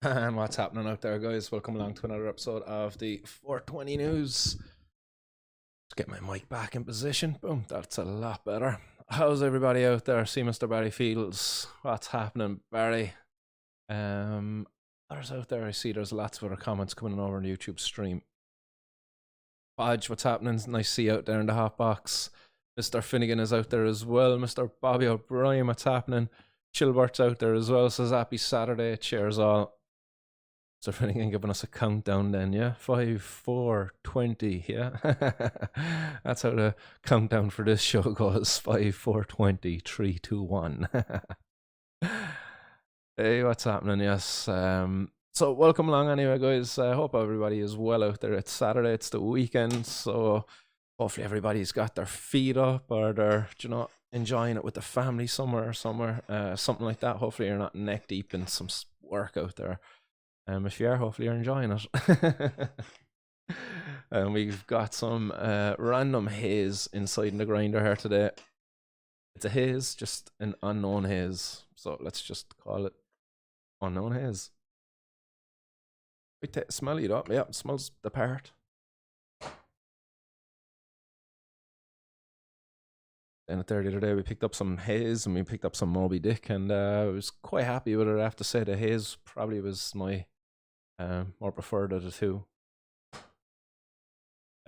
And what's happening out there, guys? Welcome along to another episode of the 420 News. Let's get my mic back in position. Boom, that's a lot better. How's everybody out there? See Mr. Barry Fields. What's happening, Barry? Others out there, I see there's lots of other comments coming over on the YouTube stream. Podge, what's happening? Nice to see you out there in the hot box. Mr. Finnegan is out there as well. Mr. Bobby O'Brien, what's happening? Chilbert's out there as well. Says happy Saturday. Cheers all. So Finnegan giving us a countdown then, yeah? 5, 4, 20, yeah? That's how the countdown for this show goes. 5, 4, 20, 3, 2, 1. Hey, what's happening? Yes. So welcome along anyway, guys. I hope everybody is well out there. It's Saturday, it's the weekend, so hopefully everybody's got their feet up or they're, enjoying it with the family somewhere or something like that. Hopefully you're not neck deep in some work out there. If you are, hopefully you're enjoying it. We've got some random haze inside in the grinder here today. It's a haze, just an unknown haze. So let's just call it unknown haze. Wait, smell it up. Yeah, it smells the part. And the other day we picked up some haze and we picked up some Moby Dick, and I was quite happy with it. I have to say the haze probably was my more preferred of the two.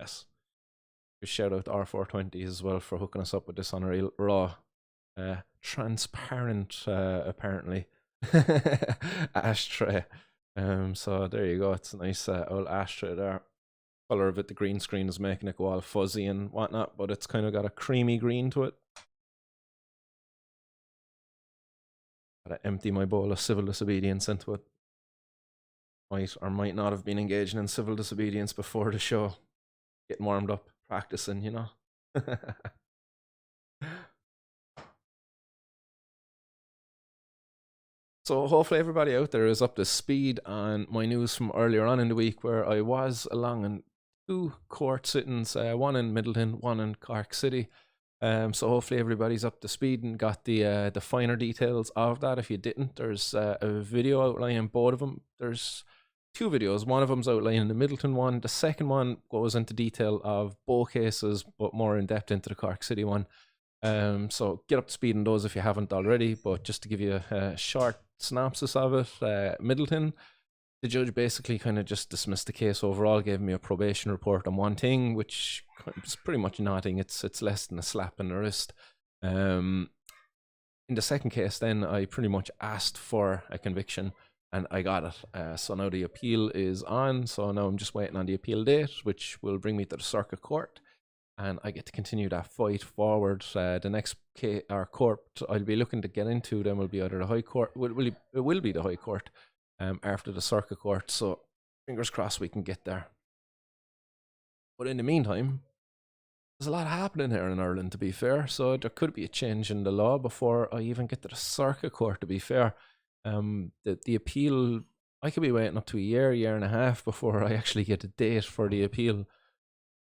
Yes. We shout out to R420 as well for hooking us up with this on a raw, transparent, apparently, ashtray. So there you go. It's a nice old ashtray there. Color of it, the green screen is making it go all fuzzy and whatnot, but it's kind of got a creamy green to it. Gotta empty my bowl of civil disobedience into it. Might or might not have been engaging in civil disobedience before the show. Getting warmed up, practicing, So hopefully everybody out there is up to speed on my news from earlier on in the week, where I was along in 2 court sittings, one in Middleton, one in Cork City. So hopefully everybody's up to speed and got the finer details of that. If you didn't, there's a video outlining both of them. There's 2 videos. One of them's outlining the Middleton one. The second one goes into detail of both cases, but more in depth into the Cork City one. So get up to speed on those if you haven't already. But just to give you a short synopsis of it, Middleton, the judge basically kind of just dismissed the case overall, gave me a probation report on one thing, which is pretty much nothing. It's less than a slap in the wrist. In the second case, then I pretty much asked for a conviction and I got it. So now the appeal is on. So now I'm just waiting on the appeal date, which will bring me to the circuit court, and I get to continue that fight forward. The next court I'll be looking to get into then will be either the High Court. It will be the High Court after the circuit court. So fingers crossed we can get there. But in the meantime, there's a lot happening here in Ireland, to be fair. So there could be a change in the law before I even get to the circuit court, to be fair. The appeal, I could be waiting up to a year and a half before I actually get a date for the appeal.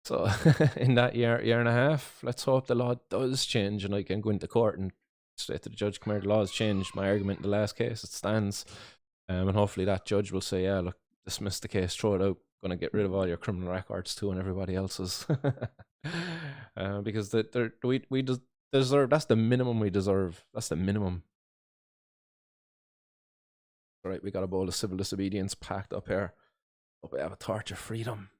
So in that year and a half, let's hope the law does change and I can go into court and say to the judge, come here, the law has changed. My argument in the last case, it stands. And hopefully that judge will say, yeah, look, dismiss the case, throw it out, going to get rid of all your criminal records too and everybody else's. Because we deserve, that's the minimum we deserve. That's the minimum. All right, we got a bowl of civil disobedience packed up here. Hope we have a torch of freedom.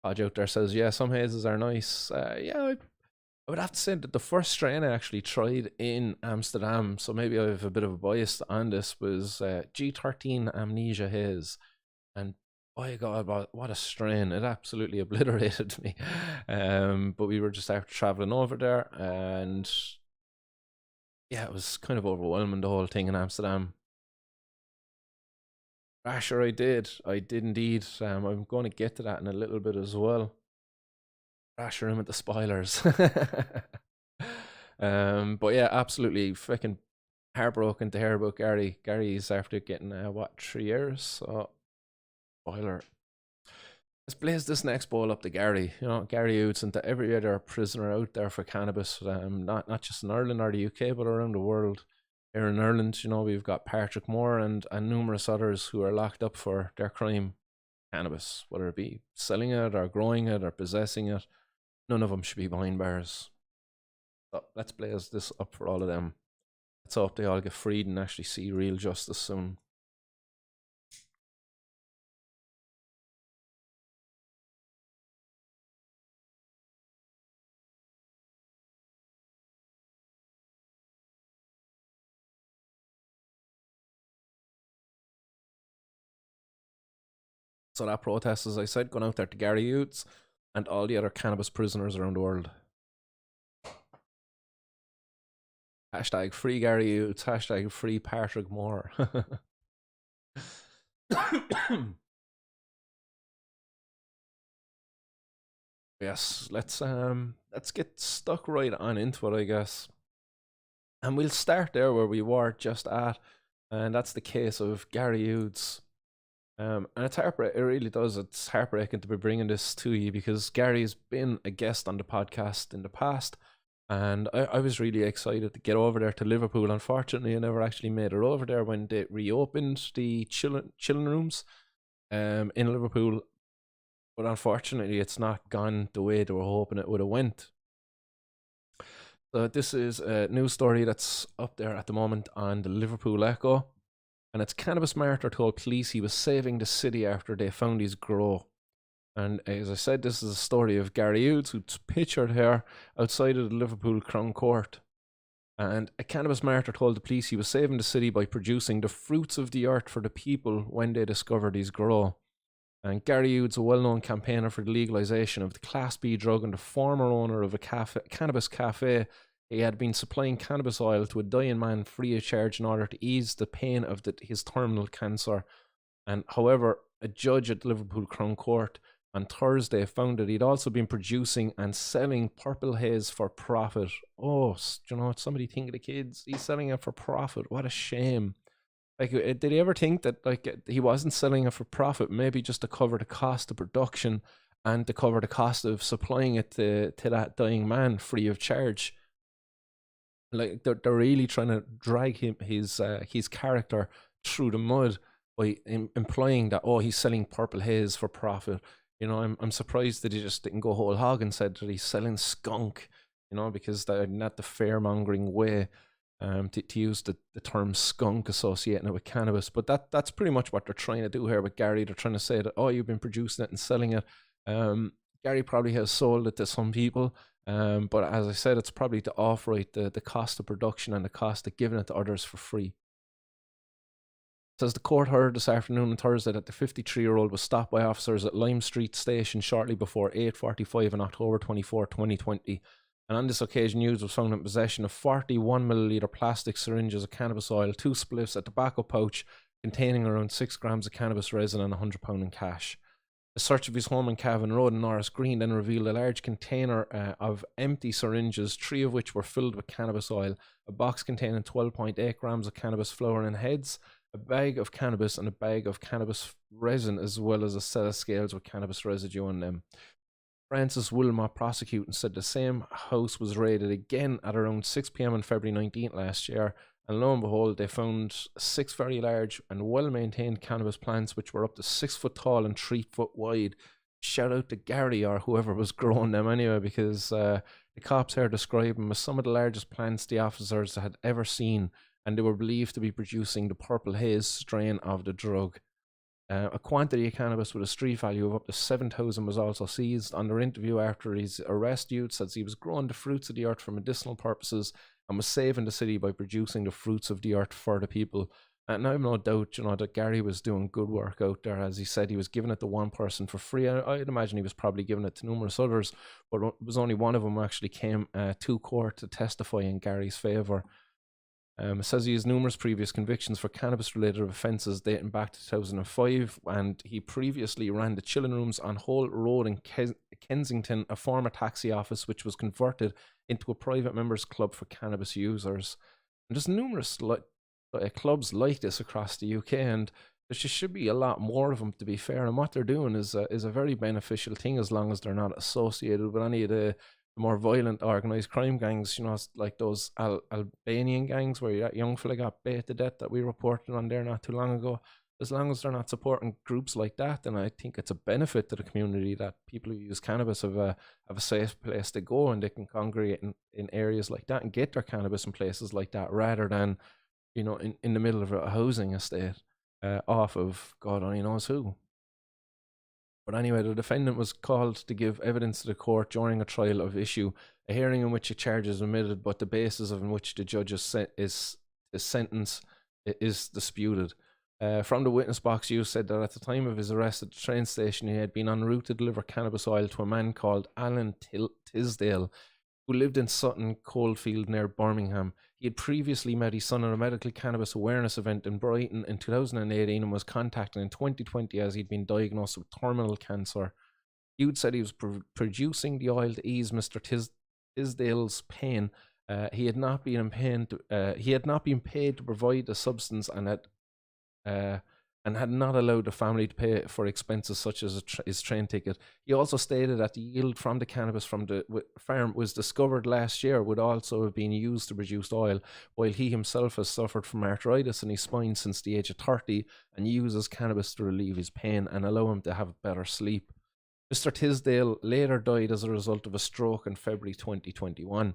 Podge out there says, yeah, some hazes are nice. Yeah, I would have to say that the first strain I actually tried in Amsterdam, so maybe I have a bit of a bias on this, was G13 Amnesia Haze. And by God, what a strain. It absolutely obliterated me. But we were just after traveling over there, and yeah, it was kind of overwhelming, the whole thing in Amsterdam. Sure, I did indeed. I'm going to get to that in a little bit as well. Rasher him at the spoilers. But yeah, absolutely freaking heartbroken to hear about Gary. Gary's after getting 3 years. So spoiler. Let's blaze this next bowl up to Gary. Gary Yutes and to every other prisoner out there for cannabis. Not just in Ireland or the UK, but around the world. here in Ireland, we've got Patrick Moore and numerous others who are locked up for their crime, cannabis, whether it be selling it or growing it or possessing it. None of them should be behind bars. So let's blaze this up for all of them. Let's hope they all get freed and actually see real justice soon. So that protest, as I said, going out there to Gary Yutes and all the other cannabis prisoners around the world. Hashtag free Gary Yutes, hashtag free Patrick Moore. Yes, let's get stuck right on into it, I guess. And we'll start there where we were just at, and that's the case of Gary Yutes. And it's heartbreaking. It really does. It's heartbreaking to be bringing this to you because Gary's been a guest on the podcast in the past, and I was really excited to get over there to Liverpool. Unfortunately, I never actually made it over there when they reopened the chilling rooms in Liverpool. But unfortunately, it's not gone the way they were hoping it would have went. So this is a news story that's up there at the moment on the Liverpool Echo. And it's cannabis marketer told police he was saving the city after they found his grow. And as I said, this is a story of Gary Yutes, who's pictured here outside of the Liverpool Crown Court. And a cannabis marketer told the police he was saving the city by producing the fruits of the earth for the people when they discovered his grow. And Gary Yutes, a well-known campaigner for the legalisation of the Class B drug and the former owner of a cannabis cafe, he had been supplying cannabis oil to a dying man free of charge in order to ease the pain of his terminal cancer. And however, a judge at Liverpool Crown Court on Thursday found that he'd also been producing and selling purple haze for profit. Oh, somebody think of the kids. He's selling it for profit. What a shame. Like, did he ever think that he wasn't selling it for profit, maybe just to cover the cost of production and to cover the cost of supplying it to that dying man free of charge? Like, they're really trying to drag his character through the mud by implying that, oh, he's selling purple haze for profit. I'm surprised that he just didn't go whole hog and said that he's selling skunk, because they're not the fair-mongering way to use the term skunk associating it with cannabis. But that's pretty much what they're trying to do here with Gary. They're trying to say that, oh, you've been producing it and selling it. Gary probably has sold it to some people, but as I said, it's probably to off-rate the cost of production and the cost of giving it to others for free. It says the court heard this afternoon on Thursday that the 53-year-old was stopped by officers at Lime Street Station shortly before 8:45 on October 24, 2020. And on this occasion, Hughes was found in possession of 41 milliliter plastic syringes of cannabis oil, 2 spliffs, a tobacco pouch containing around 6 grams of cannabis resin and £100 in cash. A search of his home in Cavan Road in Norris Green then revealed a large container of empty syringes, 3 of which were filled with cannabis oil, a box containing 12.8 grams of cannabis flower and heads, a bag of cannabis and a bag of cannabis resin, as well as a set of scales with cannabis residue on them. Francis Wilmot prosecuting said the same house was raided again at around 6 p.m. on February 19th last year, and lo and behold, they found 6 very large and well-maintained cannabis plants which were up to 6 foot tall and 3 foot wide. Shout out to Gary or whoever was growing them anyway, because the cops here describe them as some of the largest plants the officers had ever seen, and they were believed to be producing the purple haze strain of the drug. A quantity of cannabis with a street value of up to 7,000 was also seized. Under interview after his arrest, Hughes says he was growing the fruits of the earth for medicinal purposes and was saving the city by producing the fruits of the earth for the people. And I have no doubt, that Gary was doing good work out there. As he said, he was giving it to one person for free. I'd imagine he was probably giving it to numerous others, but it was only one of them who actually came to court to testify in Gary's favour. It says he has numerous previous convictions for cannabis-related offences dating back to 2005, and he previously ran the chilling rooms on Holt Road in Kensington, a former taxi office which was converted into a private members club for cannabis users. And there's numerous clubs like this across the UK, and there should be a lot more of them, to be fair. And what they're doing is a very beneficial thing, as long as they're not associated with any of the the more violent organized crime gangs, like those Albanian gangs where that young fella got bait to death that we reported on there not too long ago. As long as they're not supporting groups like that, then I think it's a benefit to the community that people who use cannabis have a safe place to go, and they can congregate in areas like that and get their cannabis in places like that, rather than in the middle of a housing estate, off of God only knows who. But anyway, the defendant was called to give evidence to the court during a trial of issue, a hearing in which a charge is omitted, but the basis on which the judge's sentence is disputed. From the witness box, Hughes said that at the time of his arrest at the train station, he had been en route to deliver cannabis oil to a man called Alan Tisdale, who lived in Sutton Coldfield near Birmingham. He had previously met his son at a medical cannabis awareness event in Brighton in 2018 and was contacted in 2020 as he'd been diagnosed with terminal cancer. Hughes said he was producing the oil to ease Mr. Tisdale's pain. He had not been paid to provide the substance and had not allowed the family to pay for expenses such as his train ticket. He also stated that the yield from the cannabis from the farm was discovered last year would also have been used to produce oil, while he himself has suffered from arthritis in his spine since the age of 30 and uses cannabis to relieve his pain and allow him to have better sleep. Mr. Tisdale later died as a result of a stroke in February 2021.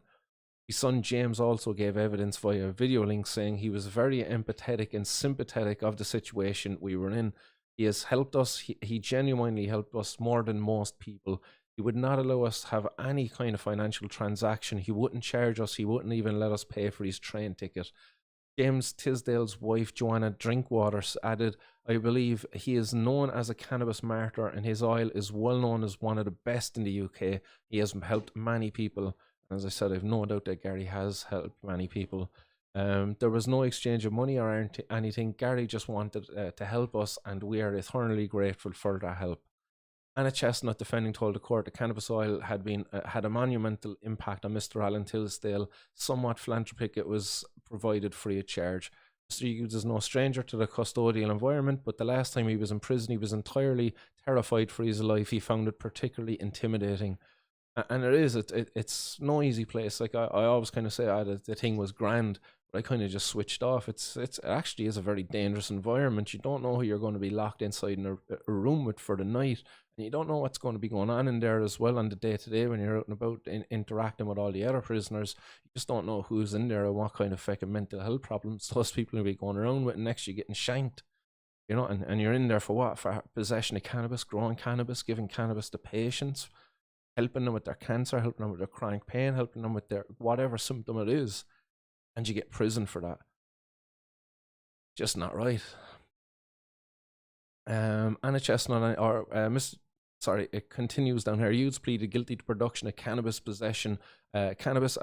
His son James also gave evidence via a video link saying he was very empathetic and sympathetic of the situation we were in. He has helped us. He genuinely helped us more than most people. He would not allow us to have any kind of financial transaction. He wouldn't charge us. He wouldn't even let us pay for his train ticket. James Tisdale's wife, Joanna Drinkwater, added, I believe he is known as a cannabis martyr and his oil is well known as one of the best in the UK. He has helped many people. As I said, I've no doubt that Gary has helped many people. There was no exchange of money or anything. Gary just wanted to help us, and we are eternally grateful for that help. Anna Chestnut, defending, told the court the cannabis oil had a monumental impact on Mr. Alan Tisdale. Somewhat philanthropic, it was provided free of charge. Mr. Hughes is no stranger to the custodial environment, but the last time he was in prison, he was entirely terrified for his life. He found it particularly intimidating. And it's no easy place. Like I always kind of say, the thing was grand, but I kind of just switched off. It actually is a very dangerous environment. You don't know who you're going to be locked inside in a room with for the night, and you don't know what's going to be going on in there as well on the day to day when you're out and about interacting with all the other prisoners. You just don't know who's in there and what kind of fucking mental health problems those people will be going around with. And next, you're getting shanked, and you're in there for what? For possession of cannabis, growing cannabis, giving cannabis to patients, helping them with their cancer, helping them with their chronic pain, helping them with their whatever symptom it is, and you get prison for that. Just not right. Anna Chestnut, it continues down here. Hughes pleaded guilty to production of cannabis, possession of cannabis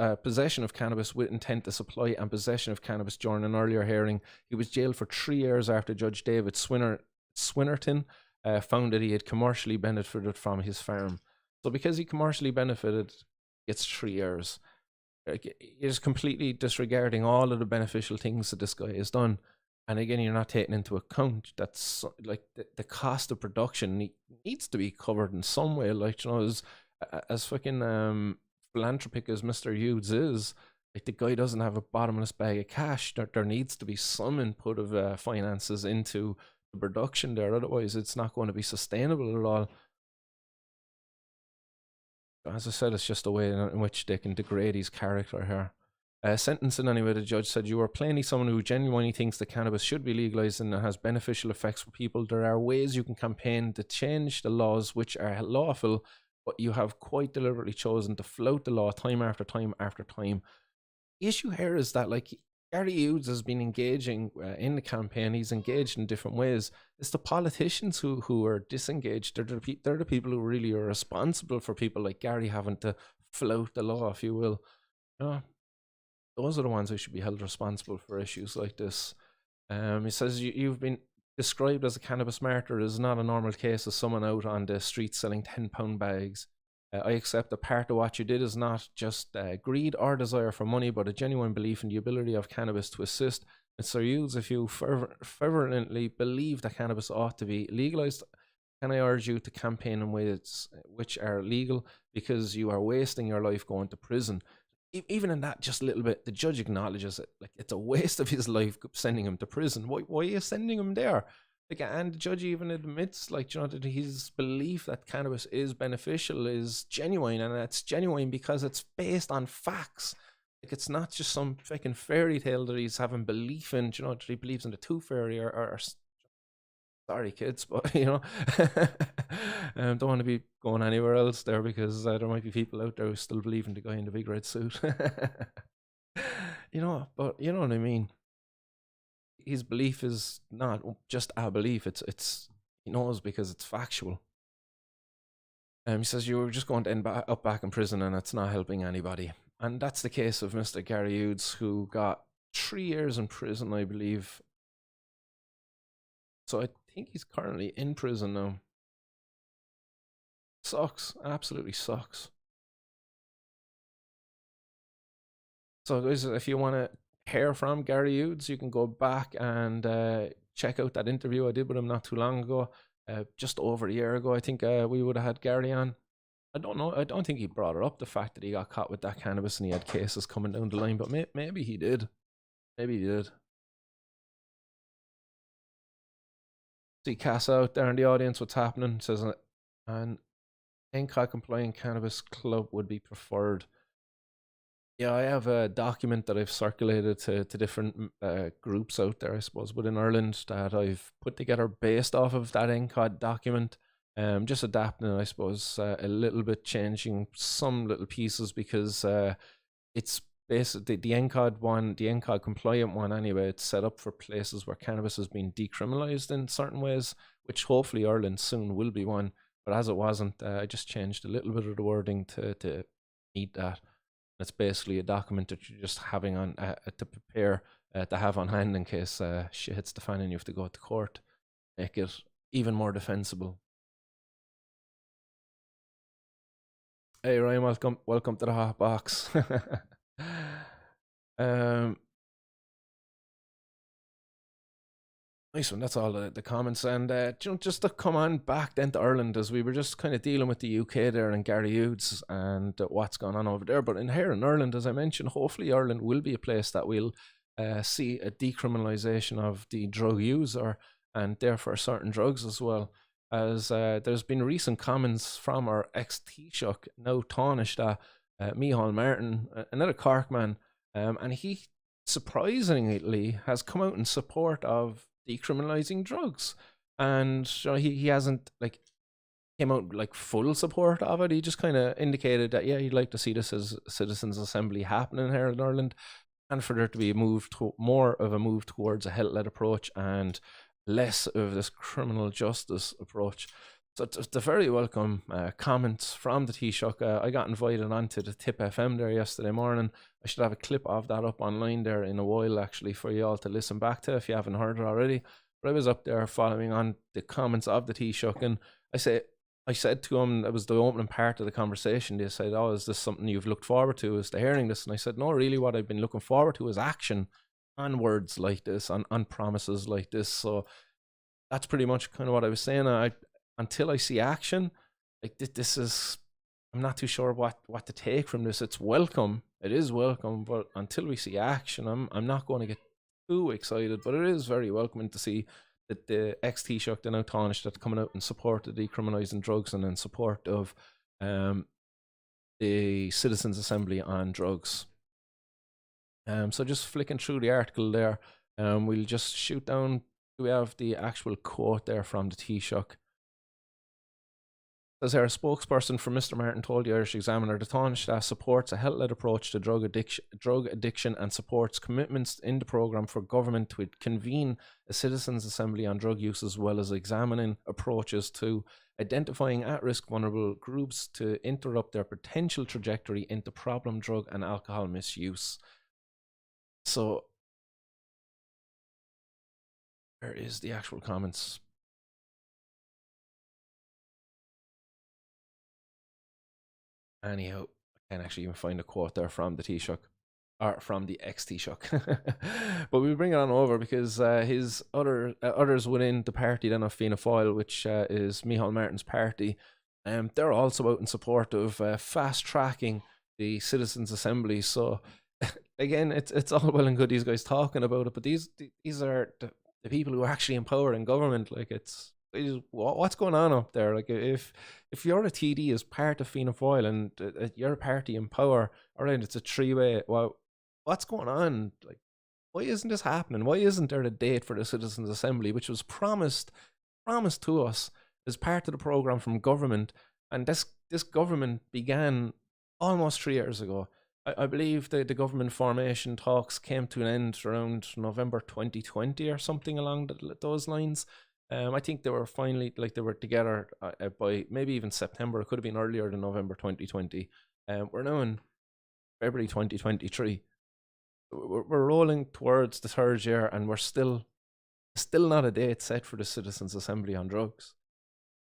with intent to supply, and possession of cannabis during an earlier hearing. He was jailed for 3 years after Judge David Swinnerton found that he had commercially benefited from his farm. So because he commercially benefited, gets 3 years. You're just completely disregarding all of the beneficial things that this guy has done. And again, you're not taking into account that's like the cost of production needs to be covered in some way. Like, as fucking philanthropic as Mr. Hughes is, like, the guy doesn't have a bottomless bag of cash. There needs to be some input of finances into the production there. Otherwise, it's not going to be sustainable at all. As I said, it's just a way in which they can degrade his character here. Sentencing anyway, the judge said, you are plainly someone who genuinely thinks that cannabis should be legalized and it has beneficial effects for people. There are ways you can campaign to change the laws which are lawful, but you have quite deliberately chosen to flout the law time after time after time. The issue here is that, like, Gary Hughes has been engaging in the campaign. He's engaged in different ways. It's the politicians who are disengaged. They're the people who really are responsible for people like Gary having to flout the law, if you will. Those are the ones who should be held responsible for issues like this. He says, you've been described as a cannabis martyr. It is not a normal case of someone out on the street selling 10-pound bags. I accept that part of what you did is not just greed or desire for money, but a genuine belief in the ability of cannabis to assist. Mr. Hughes, if you fervently believe that cannabis ought to be legalized, can I urge you to campaign in ways which are legal, because you are wasting your life going to prison. Even in that just a little bit, the judge acknowledges it. Like, it's a waste of his life sending him to prison. Why are you sending him there? Like, and the judge even admits, like, you know, that his belief that cannabis is beneficial is genuine, and it's genuine because it's based on facts. Like, it's not just some fucking fairy tale that he's having belief in. You know, that he believes in the tooth fairy, or sorry kids, but you know, don't want to be going anywhere else there, because there might be people out there who still believe in the guy in the big red suit. You know, but you know what I mean. His belief is not just a belief; it's he knows because it's factual. He says you were just going to end up back in prison, and it's not helping anybody. And that's the case of Mr. Gary Yutes, who got 3 years in prison, I believe. So I think he's currently in prison now. Sucks, absolutely sucks. So guys, if you want to hear from Gary Yutes, you can go back and check out that interview I did with him not too long ago, just over a year ago. I think we would have had Gary on. I don't know. I don't think he brought it up, the fact that he got caught with that cannabis and he had cases coming down the line, but maybe he did. Maybe he did. See Casa out there in the audience, what's happening? It says an NCOD compliant cannabis club would be preferred. Yeah, I have a document that I've circulated to different groups out there, I suppose, within Ireland, that I've put together based off of that NCOD document. Just adapting it, I suppose, a little bit, changing some little pieces, because it's basically the NCOD one, the NCOD compliant one anyway. It's set up for places where cannabis has been decriminalised in certain ways, which hopefully Ireland soon will be one. But as it wasn't, I just changed a little bit of the wording to meet that. It's basically a document that you're just having on to prepare to have on hand in case shit hits the fan and you have to go to court. Make it even more defensible. Hey Ryan, welcome to the hot box. um, Nice one. That's all the comments, and just to come on back then to Ireland, as we were just kind of dealing with the UK there and Gary Hughes and what's going on over there. But in here in Ireland, as I mentioned, hopefully Ireland will be a place that will see a decriminalisation of the drug user, and therefore certain drugs as well. As there's been recent comments from our ex Taoiseach, now Taoiseach, Micheál Martin, another Cork man, and he surprisingly has come out in support of decriminalizing drugs, and he hasn't like came out like full support of it. He just kind of indicated that, yeah, he'd like to see this as citizens assembly happening here in Ireland, and for there to be a move to more of a move towards a health-led approach and less of this criminal justice approach. So it's the very welcome comments from the Taoiseach. I got invited onto the Tip FM there yesterday morning. I should have a clip of that up online there in a while, actually, for you all to listen back to if you haven't heard it already. But I was up there following on the comments of the Taoiseach, and I said to him, it was the opening part of the conversation, they said, oh, is this something you've looked forward to, is to hearing this? And I said, no, really, what I've been looking forward to is action on words like this, on promises like this. So that's pretty much kind of what I was saying. Until I see action, like this is, I'm not too sure what to take from this. It's welcome, it is welcome, but until we see action, I'm not going to get too excited. But it is very welcoming to see that the ex Taoiseach, the now Taoiseach, that's coming out in support of decriminalising drugs and in support of the Citizens Assembly on drugs. So just flicking through the article there, we'll just shoot down. We have the actual quote there from the Taoiseach. Says here, a spokesperson for Mr. Martin told the Irish Examiner the Taoiseach supports a health-led approach to drug addiction and supports commitments in the programme for government to convene a citizens' assembly on drug use, as well as examining approaches to identifying at-risk vulnerable groups to interrupt their potential trajectory into problem drug and alcohol misuse. So there is the actual comments. Anyhow, I can't actually even find a quote there from the Taoiseach. or from the XT-Shuck. But we bring it on over because his others within the party then of Fianna Fáil, which is Micheál Martin's party, they're also out in support of fast tracking the citizens' assembly. So again, it's all well and good these guys talking about it, but these are the people who are actually in power in government. Like what's going on up there? Like if you're a TD as part of Fianna Fáil and you're a party in power, all right, it's a three-way. Well, what's going on? Like, why isn't this happening? Why isn't there a date for the citizens' assembly, which was promised to us as part of the program from government? And this government began almost 3 years ago. I believe the government formation talks came to an end around November 2020 or something along those lines. I think they were finally, like, they were together by maybe even September. It could have been earlier than November 2020. We're now in February 2023. We're rolling towards the third year, and we're still not a date set for the Citizens' Assembly on drugs.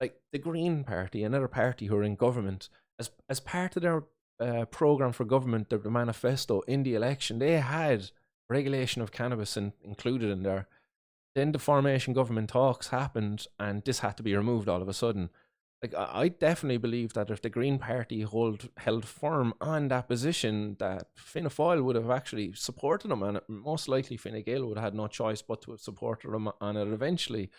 Like the Green Party, another party who are in government, as part of their program for government, the manifesto in the election, they had regulation of cannabis included in there. Then the formation government talks happened, and this had to be removed all of a sudden. Like I definitely believe that if the Green Party held firm on that position, that Fianna Fáil would have actually supported them, and most likely Fine Gael would have had no choice but to have supported them on it eventually.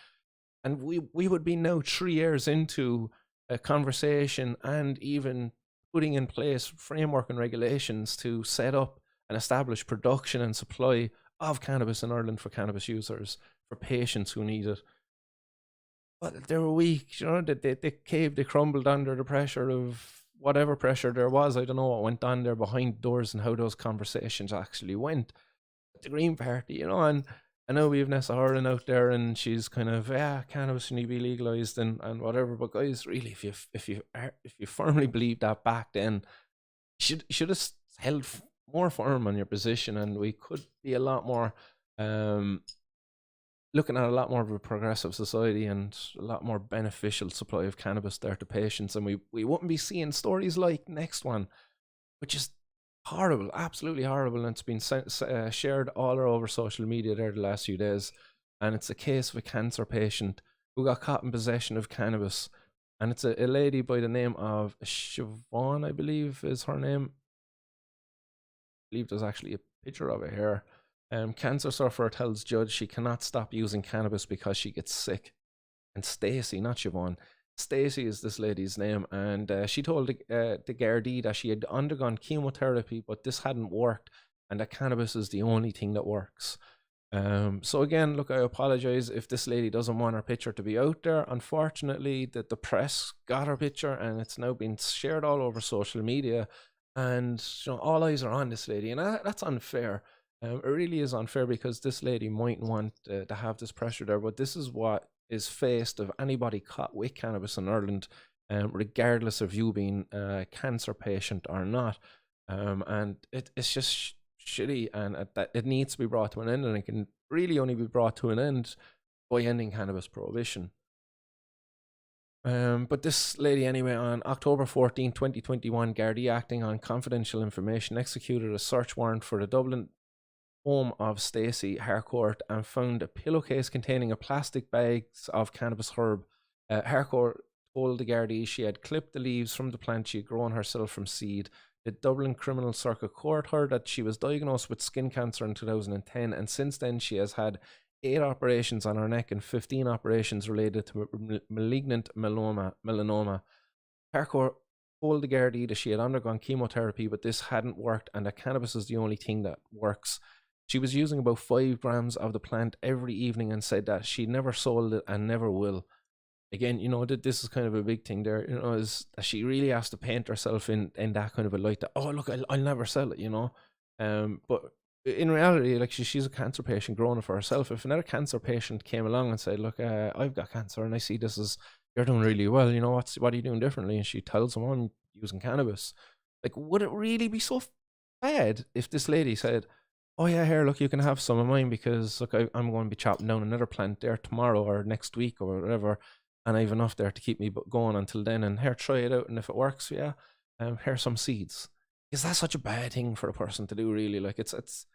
And we would be now 3 years into a conversation and even putting in place framework and regulations to set up and establish production and supply of cannabis in Ireland for cannabis users, for patients who need it. But they were weak, they caved, they crumbled under the pressure of whatever pressure there was. I don't know what went on there behind doors and how those conversations actually went. But the Green Party, and I know we have Nessa Horan out there, and she's kind of, cannabis need to be legalized and whatever. But guys, really, if you firmly believe that back then, you should have held more firm on your position, and we could be a lot more looking at a lot more of a progressive society and a lot more beneficial supply of cannabis there to patients, and we wouldn't be seeing stories like next one, which is horrible, absolutely horrible, and it's been shared all over social media there the last few days. And it's a case of a cancer patient who got caught in possession of cannabis, and it's a lady by the name of Siobhan, I believe is her name. I believe there's actually a picture of it here. Cancer sufferer tells judge she cannot stop using cannabis because she gets sick. And Stacey, not Siobhan, Stacey is this lady's name, and she told the Gardaí that she had undergone chemotherapy, but this hadn't worked, and that cannabis is the only thing that works. So again, look, I apologize if this lady doesn't want her picture to be out there. Unfortunately, the press got her picture, and it's now been shared all over social media, and all eyes are on this lady, and that's unfair. It really is unfair, because this lady mightn't want to have this pressure there, but this is what is faced of anybody caught with cannabis in Ireland, regardless of you being a cancer patient or not. And it's just shitty, and that it needs to be brought to an end, and it can really only be brought to an end by ending cannabis prohibition. But this lady, anyway, on October 14, 2021, Gardaí, acting on confidential information, executed a search warrant for the Dublin home of Stacey Harcourt and found a pillowcase containing a plastic bags of cannabis herb. Harcourt told the Gardaí she had clipped the leaves from the plant she had grown herself from seed. The Dublin Criminal Circuit Court heard that she was diagnosed with skin cancer in 2010, and since then she has had 8 operations on her neck and 15 operations related to malignant melanoma. Harcourt told the Gardaí that she had undergone chemotherapy, but this hadn't worked, and that cannabis is the only thing that works. She was using about 5 grams of the plant every evening, and said that she never sold it and never will. Again, that this is kind of a big thing there, is that she really has to paint herself in that kind of a light that, oh, look, I'll never sell it, But in reality, like, she's a cancer patient growing it for herself. If another cancer patient came along and said, look, I've got cancer and I see this is, you're doing really well, what are you doing differently? And she tells them, I'm using cannabis. Like, would it really be so bad if this lady said, oh yeah, here, look, you can have some of mine, because look, I'm going to be chopping down another plant there tomorrow or next week or whatever, and I have enough there to keep me going until then, and here, try it out, and if it works, here's some seeds. is that such a bad thing for a person to do? Really, like it's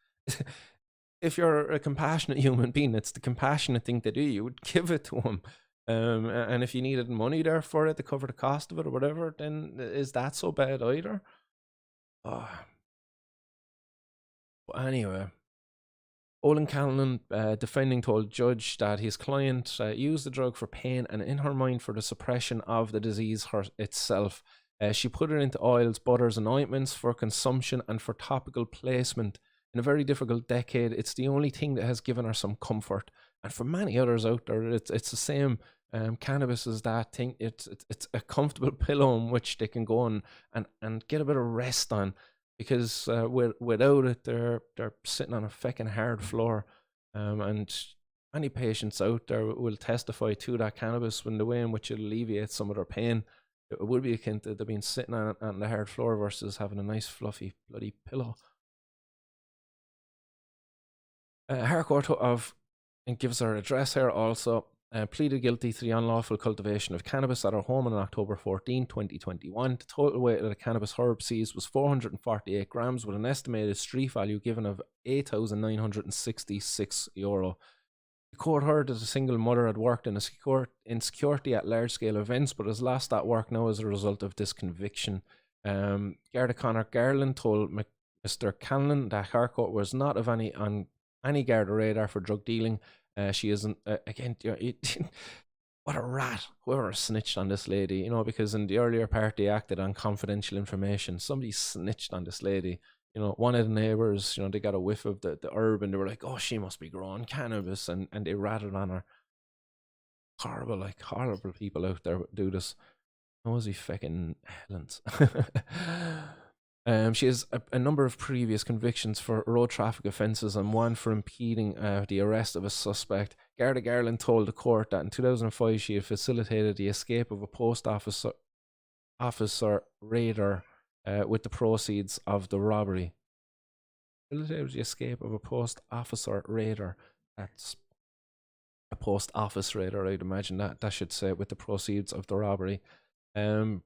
if you're a compassionate human being, it's the compassionate thing to do. You would give it to them. And if you needed money there for it to cover the cost of it or whatever, then is that so bad either? Oh, but anyway, Olin Callan, defending, told judge that his client used the drug for pain and in her mind for the suppression of the disease itself. She put it into oils, butters, and ointments for consumption and for topical placement. In a very difficult decade, it's the only thing that has given her some comfort. And for many others out there, it's the same. Cannabis is that thing. It's a comfortable pillow in which they can go and get a bit of rest on, because without it, they're sitting on a fucking hard floor. And any patients out there will testify to that cannabis, when the way in which it alleviates some of their pain, it would be akin to them being sitting on the hard floor versus having a nice fluffy bloody pillow. Harcourt of, and gives her address here also, pleaded guilty to the unlawful cultivation of cannabis at her home on October 14, 2021. The total weight of the cannabis herb seized was 448 grams, with an estimated street value given of €8,966. The court heard that a single mother had worked in security at large-scale events, but has lost that work now as a result of this conviction. Garda Connor Garland told Mr. Canlon that Harcourt was not of on any Garda radar for drug dealing. She isn't, again, what a rat, whoever snitched on this lady, because in the earlier part they acted on confidential information. Somebody snitched on this lady. One of the neighbors, they got a whiff of the herb and they were like, oh, she must be growing cannabis, and they ratted on her. Horrible people out there do this. Nosy fucking Helens. She has a number of previous convictions for road traffic offences and one for impeding the arrest of a suspect. Garda Garland told the court that in 2005 she had facilitated the escape of a post officer raider with the proceeds of the robbery. Facilitated the escape of a post officer raider. That's a post office raider, I'd imagine that should say, with the proceeds of the robbery.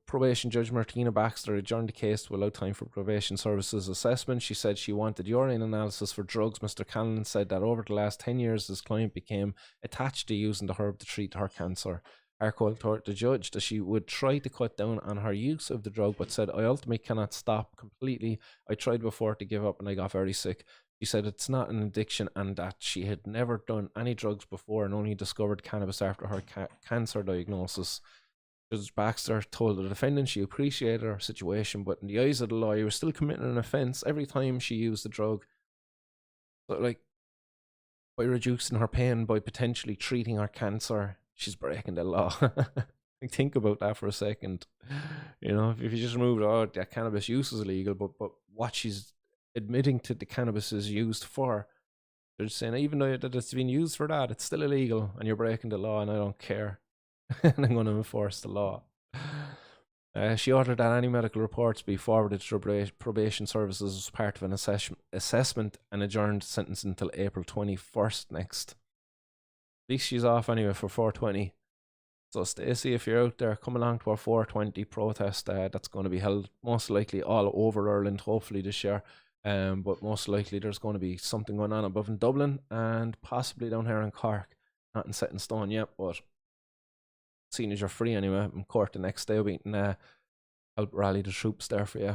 Probation Judge Martina Baxter adjourned the case to allow time for probation services assessment. She said she wanted urine analysis for drugs. Mr. Cannon said that over the last 10 years, his client became attached to using the herb to treat her cancer. Harcourt told the judge that she would try to cut down on her use of the drug, but said, I ultimately cannot stop completely. I tried before to give up and I got very sick. She said it's not an addiction and that she had never done any drugs before and only discovered cannabis after her cancer diagnosis. Judge Baxter told the defendant she appreciated her situation, but in the eyes of the law, he was still committing an offence every time she used the drug. But by reducing her pain, by potentially treating her cancer, she's breaking the law. Think about that for a second. If you just remove that cannabis use is illegal, but what she's admitting to the cannabis is used for, they're just saying, even though that it's been used for that, it's still illegal, and you're breaking the law, and I don't care. And I'm going to enforce the law. She ordered that any medical reports be forwarded to probation services as part of an assessment and adjourned sentence until April 21st next. At least she's off anyway for 420. So Stacey, if you're out there, come along to our 420 protest that's going to be held most likely all over Ireland, hopefully this year. But most likely there's going to be something going on above in Dublin and possibly down here in Cork. Nothing set in stone yet, but seeing as you're free anyway, I'm Court the next day. We can help rally the troops there for you.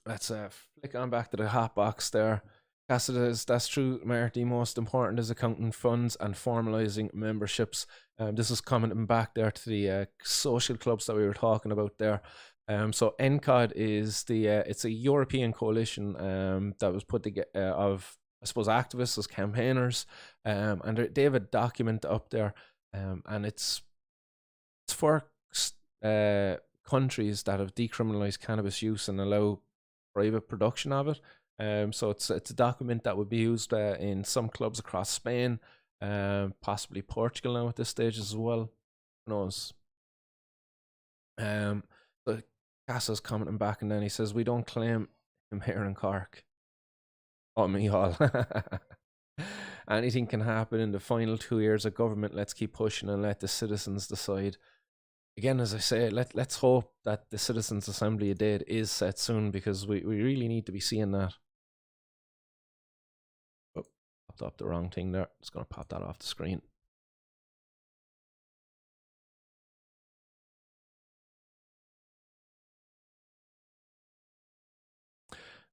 Let's flick on back to the hot box there. Cassidy, that's true, Mayor. The most important is accounting funds and formalising memberships. This is commenting back there to the social clubs that we were talking about there. So NCOD is it's a European coalition that was put together of, I suppose, activists as campaigners, and they have a document up there, and it's for countries that have decriminalised cannabis use and allow private production of it. So it's a document that would be used in some clubs across Spain, possibly Portugal now at this stage as well. Who knows? But Cassa's commenting back, and then he says, "We don't claim him here in Cork." Oh, me all. anything can happen in the final 2 years of government. Let's keep pushing and let the citizens decide. Again, as I say, let's hope that the Citizens' Assembly date is set soon, because we really need to be seeing that. Oh, popped up the wrong thing there. Just going to pop that off the screen.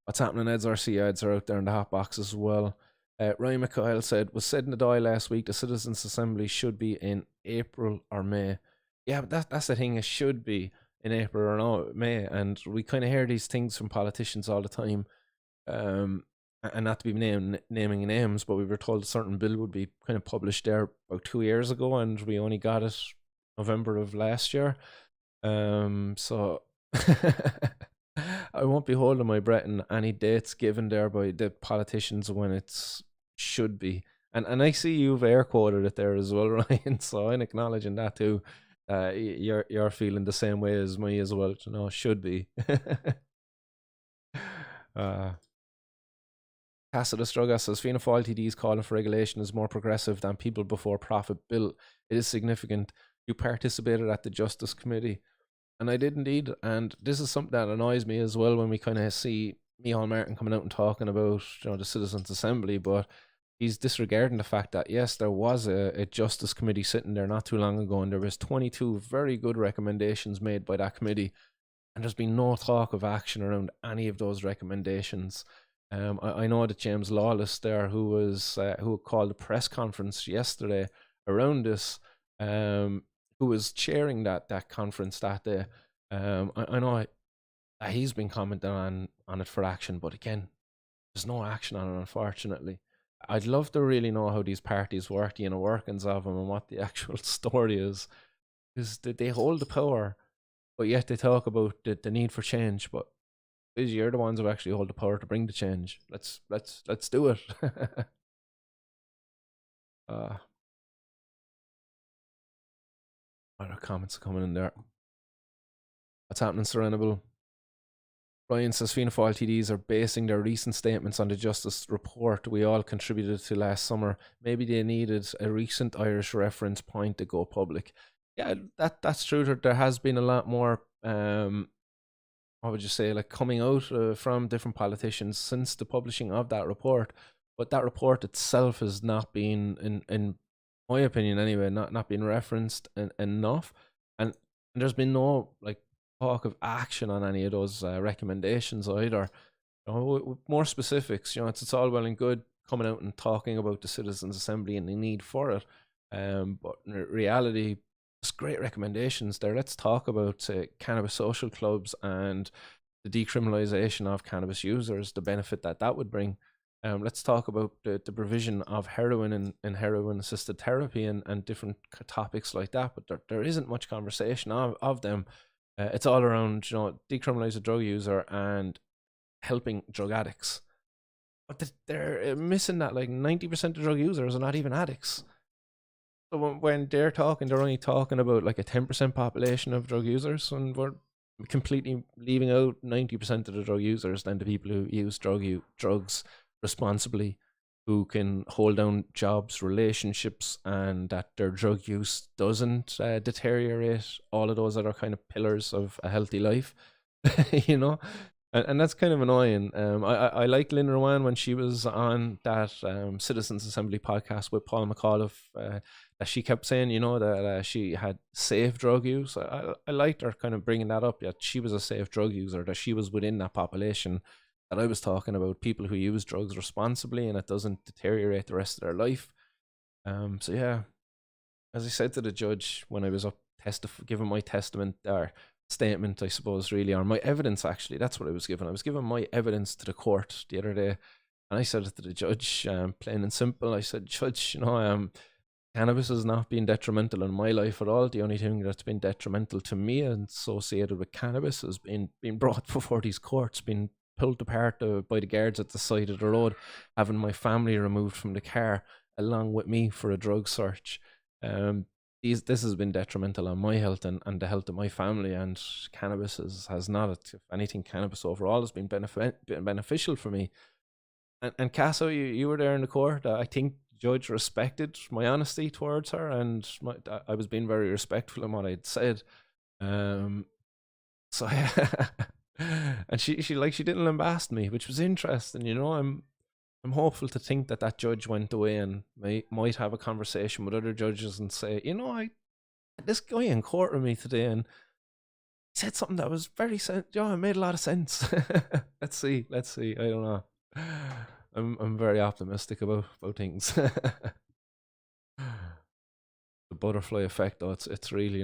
What's happening? Ed's RC ads are out there in the hot box as well. Ryan McKyle said in the Dáil last week the Citizens' Assembly should be in April or May. Yeah, but that's the thing. It should be in April or no, May. And we kind of hear these things from politicians all the time. And not to be naming names, but we were told a certain bill would be kind of published there about 2 years ago, and we only got it November of last year. So I won't be holding my breath in any dates given there by the politicians when it's should be. And I see you've air quoted it there as well, Ryan. So I'm acknowledging that too. You're feeling the same way as me as well. You know, should be. Tacitus Drugas says Fianna Fáil TDs calling for regulation is more progressive than people before profit bill. It is significant. You participated at the Justice Committee. And I did indeed. And this is something that annoys me as well when we kind of see Micheál Martin coming out and talking about, you know, the Citizens' Assembly, but he's disregarding the fact that, yes, there was a Justice Committee sitting there not too long ago, and there was 22 very good recommendations made by that committee, and there's been no talk of action around any of those recommendations. I know that James Lawless there, who called a press conference yesterday around this, who was chairing that conference that day. I know that he's been commenting on it for action, but again, there's no action on it, unfortunately. I'd love to really know how these parties work, the inner workings of them, and what the actual story is, because they hold the power, but yet they talk about the need for change. But you're the ones who actually hold the power to bring the change. Let's do it. Other comments coming in there. What's happening, Serenable? Ryan says Fianna Fáil TDs are basing their recent statements on the Justice report we all contributed to last summer. Maybe they needed a recent Irish reference point to go public. Yeah, that's true. There has been a lot more, what would you say, like coming out from different politicians since the publishing of that report. But that report itself has not been, in my opinion anyway, not been referenced enough. And there's been no like talk of action on any of those recommendations either. You know, with more specifics, you know, it's all well and good coming out and talking about the Citizens' Assembly and the need for it. But in reality, there's great recommendations there. Let's talk about cannabis social clubs and the decriminalisation of cannabis users, the benefit that would bring. Let's talk about the provision of heroin and heroin assisted therapy and different topics like that. But there isn't much conversation of them. It's all around, you know, decriminalise a drug user and helping drug addicts. But they're missing that like 90% of drug users are not even addicts. So when they're talking, they're only talking about like a 10% population of drug users, and we're completely leaving out 90% of the drug users, then the people who use drugs responsibly, who can hold down jobs, relationships, and that their drug use doesn't deteriorate all of those other kind of pillars of a healthy life. You know, and that's kind of annoying. I like Lynn Rowan when she was on that Citizens Assembly podcast with Paul McAuliffe, that she kept saying, you know, that she had safe drug use. I liked her kind of bringing that up, that she was a safe drug user, that she was within that population that I was talking about, people who use drugs responsibly and it doesn't deteriorate the rest of their life. So yeah, as I said to the judge when I was up giving my testament or statement, I suppose, really, or my evidence, actually, that's what I was given. I was given my evidence to the court the other day, and I said it to the judge, plain and simple. I said, Judge, you know, cannabis has not been detrimental in my life at all. The only thing that's been detrimental to me and associated with cannabis has been brought before these courts, been pulled apart by the guards at the side of the road, having my family removed from the car along with me for a drug search. This has been detrimental on my health and the health of my family, and cannabis has not. If anything, cannabis overall has been beneficial for me. And Casso, you were there in the court. I think judge respected my honesty towards her, and I was being very respectful in what I'd said. Um, so and she didn't lambast me, which was interesting. I'm hopeful to think that that judge went away and might have a conversation with other judges and say, I this guy in court with me today, and he said something that was very it made a lot of sense. Let's see. I don't know. I'm very optimistic about things. The butterfly effect, though, it's really,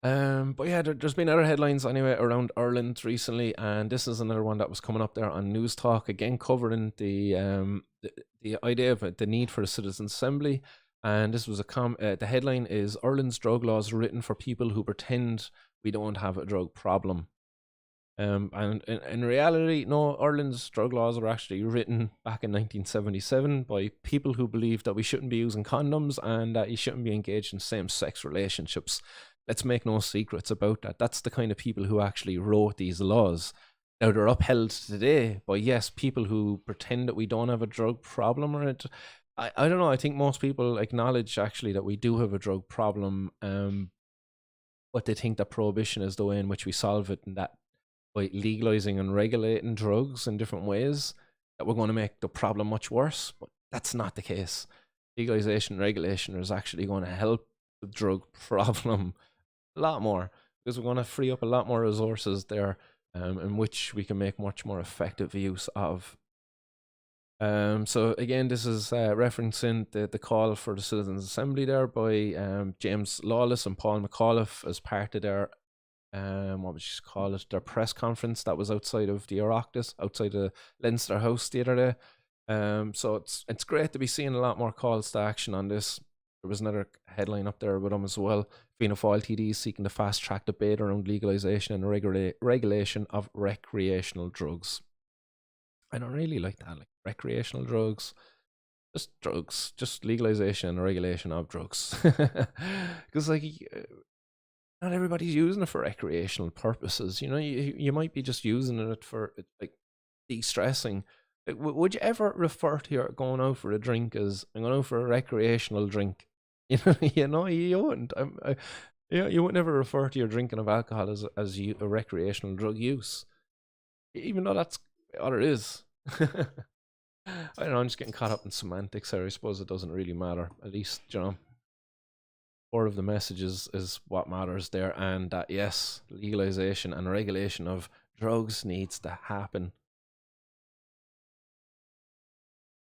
But yeah, there's been other headlines anyway around Ireland recently, and this is another one that was coming up there on News Talk again, covering the idea of the need for a citizens' assembly. And this was the headline is Ireland's drug laws written for people who pretend we don't have a drug problem. And in reality, no, Ireland's drug laws were actually written back in 1977 by people who believed that we shouldn't be using condoms and that you shouldn't be engaged in same-sex relationships. Let's make no secrets about that. That's the kind of people who actually wrote these laws. Now they're upheld today by, yes, people who pretend that we don't have a drug problem, or I don't know. I think most people acknowledge actually that we do have a drug problem, but they think that prohibition is the way in which we solve it, and that by legalizing and regulating drugs in different ways, that we're going to make the problem much worse. But that's not the case. Legalization and regulation is actually going to help the drug problem a lot more, because we're going to free up a lot more resources there, in which we can make much more effective use of. So again, this is referencing the call for the Citizens' Assembly there by James Lawless and Paul McAuliffe as part of their what would you call it, their press conference that was outside of the Oireachtas, outside of Leinster House the other day. So it's great to be seeing a lot more calls to action on this. There was another headline up there with them as well. Fianna Fáil TDs seeking to fast-track debate around legalisation and regulation of recreational drugs. I don't really like that, like recreational drugs. Just drugs, just legalisation and regulation of drugs. Because not everybody's using it for recreational purposes. You might be just using it for like de-stressing. Would you ever refer to your going out for a drink as I'm going out for a recreational drink? You wouldn't. You would never refer to your drinking of alcohol as a recreational drug use, even though that's what it is. I don't know. I'm just getting caught up in semantics here. I suppose it doesn't really matter. At least, core of the messages is what matters there, and that yes, legalization and regulation of drugs needs to happen.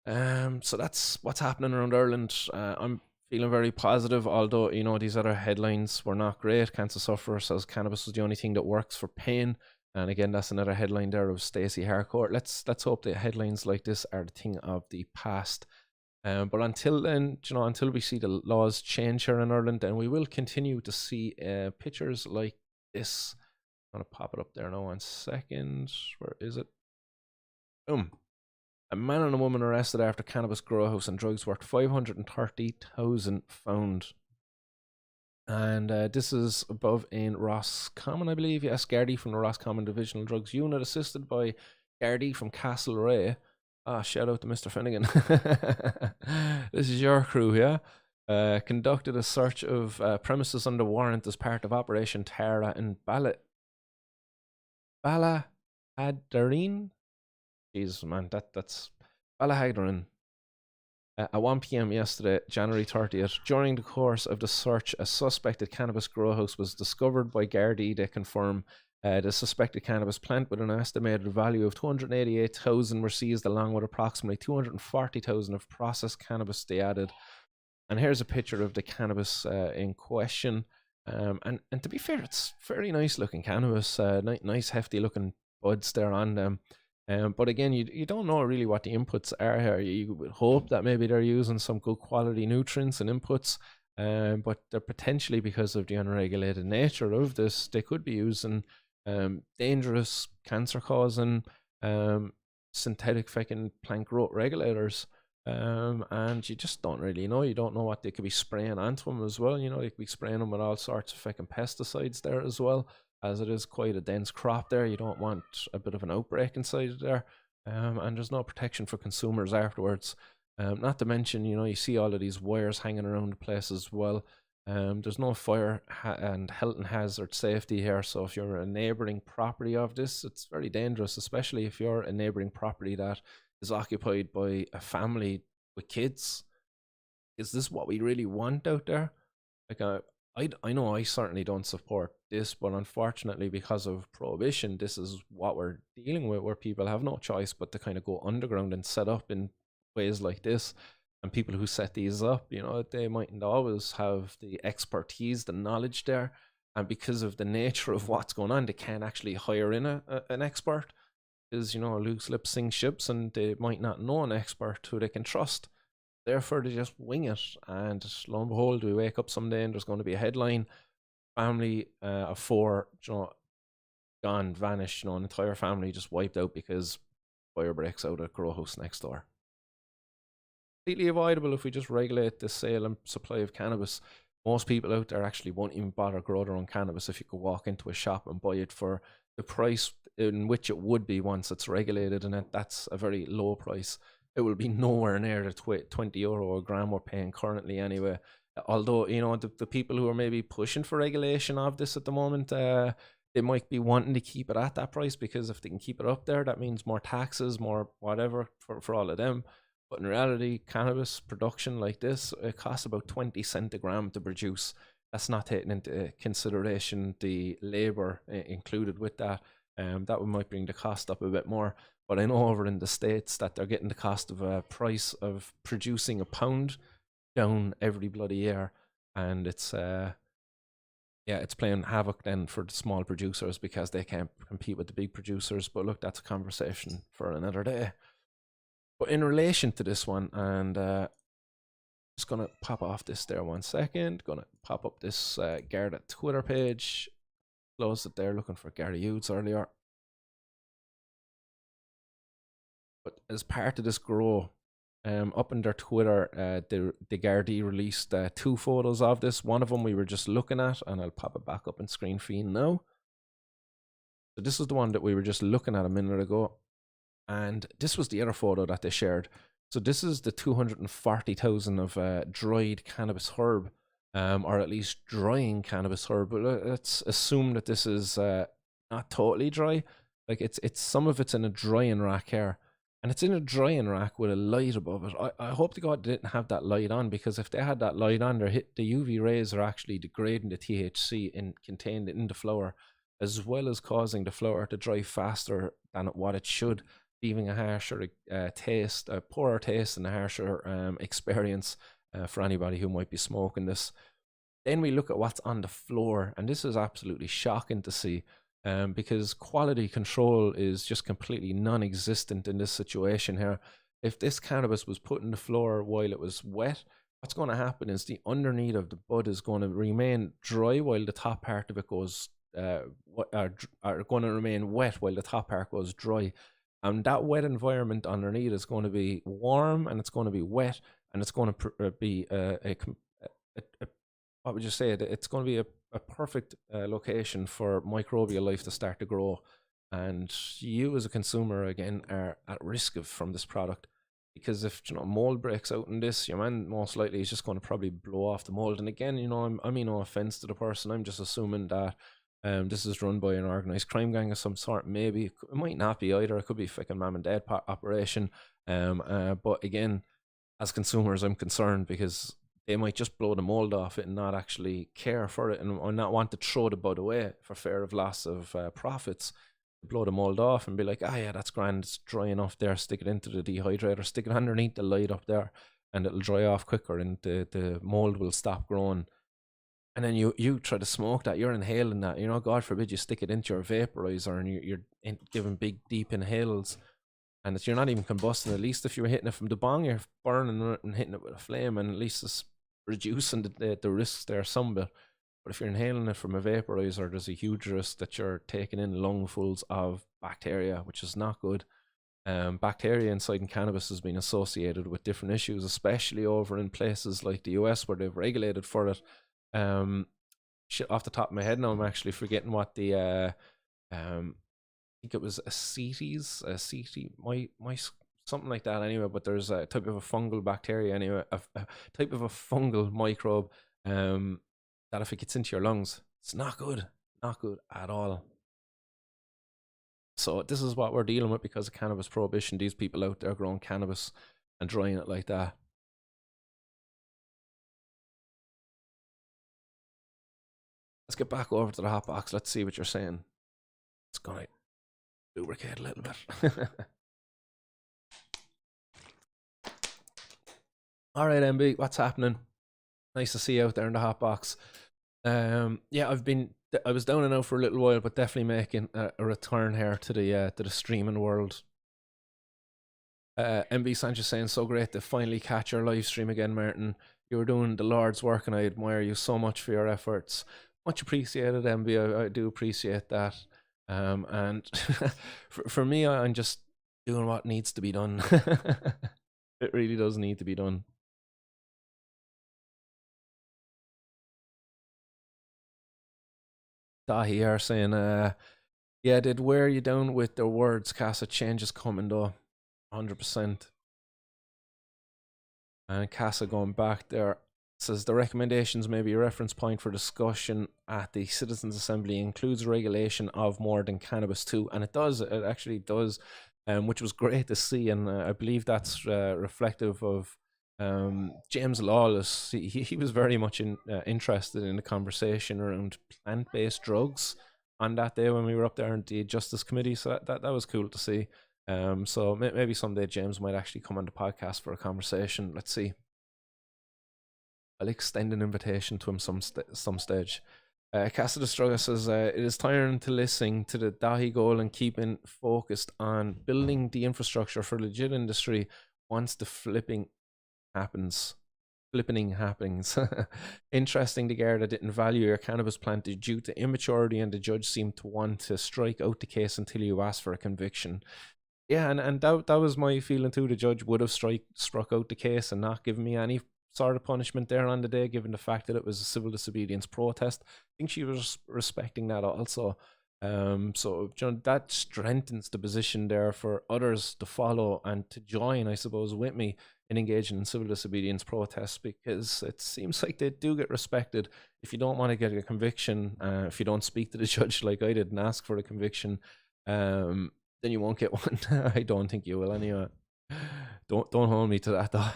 So that's what's happening around Ireland. I'm feeling very positive, although these other headlines were not great. Cancer sufferer says cannabis was the only thing that works for pain, and again, that's another headline there of Stacey Harcourt. Let's hope that headlines like this are the thing of the past. But until then, until we see the laws change here in Ireland, then we will continue to see pictures like this. I'm going to pop it up there now 1 second. Where is it? Boom. A man and a woman arrested after cannabis grow house and drugs worth 530,000 found. And this is above in Roscommon, I believe. Yes, Gardaí from the Roscommon Divisional Drugs Unit, assisted by Gardaí from Castlereagh. Shout out to Mr. Finnegan. This is your crew, yeah? Conducted a search of premises under warrant as part of Operation Tara in Ballahaddereen. Jesus, man, that's Ballahaddereen. At 1 p.m. yesterday, January 30th, during the course of the search, a suspected cannabis grow house was discovered by Gardaí. They confirm the suspected cannabis plant with an estimated value of 288,000 were seized, along with approximately 240,000 of processed cannabis they added. And here's a picture of the cannabis in question. And to be fair, it's very nice looking cannabis, nice hefty looking buds there on them. But again, you don't know really what the inputs are here. You would hope that maybe they're using some good quality nutrients and inputs, but they're potentially, because of the unregulated nature of this, they could be using dangerous, cancer-causing, synthetic fucking plant growth regulators. And you just don't really know. You don't know what they could be spraying onto them as well. They could be spraying them with all sorts of fucking pesticides there as well, as it is quite a dense crop there. You don't want a bit of an outbreak inside there. and there's no protection for consumers afterwards. Not to mention, you see all of these wires hanging around the place as well. There's no fire and health and hazard safety here. So if you're a neighboring property of this, it's very dangerous, especially if you're a neighboring property that is occupied by a family with kids. Is this what we really want out there? Like, I know I certainly don't support this, but unfortunately, because of prohibition, this is what we're dealing with, where people have no choice but to kind of go underground and set up in ways like this. And people who set these up, they mightn't always have the expertise, the knowledge there. And because of the nature of what's going on, they can't actually hire in an expert. Because, loose lips sink ships, and they might not know an expert who they can trust. Therefore, they just wing it, and lo and behold, we wake up someday and there's going to be a headline: family of four, gone, vanished. An entire family just wiped out because fire breaks out at grow house next door. Completely avoidable if we just regulate the sale and supply of cannabis. Most people out there actually won't even bother grow their own cannabis if you could walk into a shop and buy it for the price in which it would be once it's regulated, and that's a very low price. It will be nowhere near the €20 a gram we're paying currently anyway. Although, the people who are maybe pushing for regulation of this at the moment, they might be wanting to keep it at that price, because if they can keep it up there, that means more taxes, more whatever for all of them. But in reality, cannabis production like this, it costs about 20 cents a gram to produce. That's not taking into consideration the labor included with that. That might bring the cost up a bit more. But I know over in the States that they're getting the cost of a price of producing a pound down every bloody year. And it's it's playing havoc then for the small producers, because they can't compete with the big producers. But look, that's a conversation for another day. But in relation to this one, and just gonna pop off this there 1 second. Gonna pop up this Garda Twitter page. Close it there, looking for Gary Yutes earlier. But as part of this grow, up in their Twitter, the Gardaí released 2 photos of this. One of them we were just looking at, and I'll pop it back up in screen feed now. So this is the one that we were just looking at a minute ago. And this was the other photo that they shared. So this is the 240,000 of dried cannabis herb, or at least drying cannabis herb. But let's assume that this is not totally dry. Like it's some of it's in a drying rack here, and it's in a drying rack with a light above it. I hope to God they didn't have that light on, because if they had that light on, the UV rays are actually degrading the THC contained in the flower, as well as causing the flower to dry faster than what it should, leaving a harsher taste, a poorer taste, and a harsher experience for anybody who might be smoking this. Then we look at what's on the floor, and this is absolutely shocking to see, because quality control is just completely non-existent in this situation here. If this cannabis was put in the floor while it was wet, what's going to happen is the underneath of the bud is going to remain dry while the top part of it goes, are going to remain wet while the top part goes dry. And that wet environment underneath is going to be warm, and it's going to be wet, and it's going to be what would you say? It's going to be a perfect location for microbial life to start to grow. And you as a consumer, again, are at risk from this product, because if mold breaks out in this, your man most likely is just going to probably blow off the mold. And again, I mean no offense to the person. I'm just assuming that this is run by an organized crime gang of some sort. Maybe it might not be either. It could be a fucking mom and dad operation. But again, as consumers, I'm concerned, because they might just blow the mold off it and not actually care for it, and not want to throw the bud away for fear of loss of profits. Blow the mold off and be like, yeah, that's grand, it's dry enough there, stick it into the dehydrator, stick it underneath the light up there, and it'll dry off quicker, and the mold will stop growing. And then you try to smoke that, you're inhaling that, God forbid you stick it into your vaporizer, and you're giving big deep inhales, and you're not even combusting. At least if you're hitting it from the bong, you're burning it and hitting it with a flame, and at least it's reducing the risks there some bit. But if you're inhaling it from a vaporizer, there's a huge risk that you're taking in lungfuls of bacteria, which is not good. Bacteria inside in cannabis has been associated with different issues, especially over in places like the US where they've regulated for it. Shit, off the top of my head now, I'm actually forgetting what the think it was something like that anyway. But there's a type of a fungal bacteria anyway, a type of a fungal microbe, um, that if it gets into your lungs, it's not good at all. So this is what we're dealing with because of cannabis prohibition. These people out there growing cannabis and drying it like that. Let's get back over to the hot box. Let's see what you're saying. It's gonna lubricate a little bit. All right, MB, what's happening? Nice to see you out there in the hot box. Yeah, I was down and out for a little while, but definitely making a return here to the streaming world. MB Sanchez saying, so great to finally catch your live stream again, Martin. You were doing the Lord's work, and I admire you so much for your efforts. Much appreciated, MB. I do appreciate that. And for me, I'm just doing what needs to be done. It really does need to be done. Dahi are saying, yeah, they'd wear you down with their words, Casa. Change is coming though. 100%. And Casa going back there says the recommendations may be a reference point for discussion at the Citizens Assembly includes regulation of more than cannabis too, and it does. It actually does, which was great to see, and I believe that's reflective of James Lawless. He was very much interested in the conversation around plant-based drugs on that day when we were up there in the Justice Committee. So that was cool to see. So maybe someday James might actually come on the podcast for a conversation. Let's see. I'll extend an invitation to him some stage. Casa de Struga says, it is tiring to listen to the Dahi goal and keeping focused on building the infrastructure for legit industry once the flippening happens. Interesting the Garda didn't value your cannabis plant due to immaturity, and the judge seemed to want to strike out the case until you asked for a conviction. Yeah, and that was my feeling too. The judge would have struck out the case and not given me any sort of punishment there on the day, given the fact that it was a civil disobedience protest. I think she was respecting that also. So that strengthens the position there for others to follow and to join, I suppose, with me in engaging in civil disobedience protests, because it seems like they do get respected. If you don't want to get a conviction, if you don't speak to the judge like I did and ask for a conviction, then you won't get one. I don't think you will anyway. Don't hold me to that though.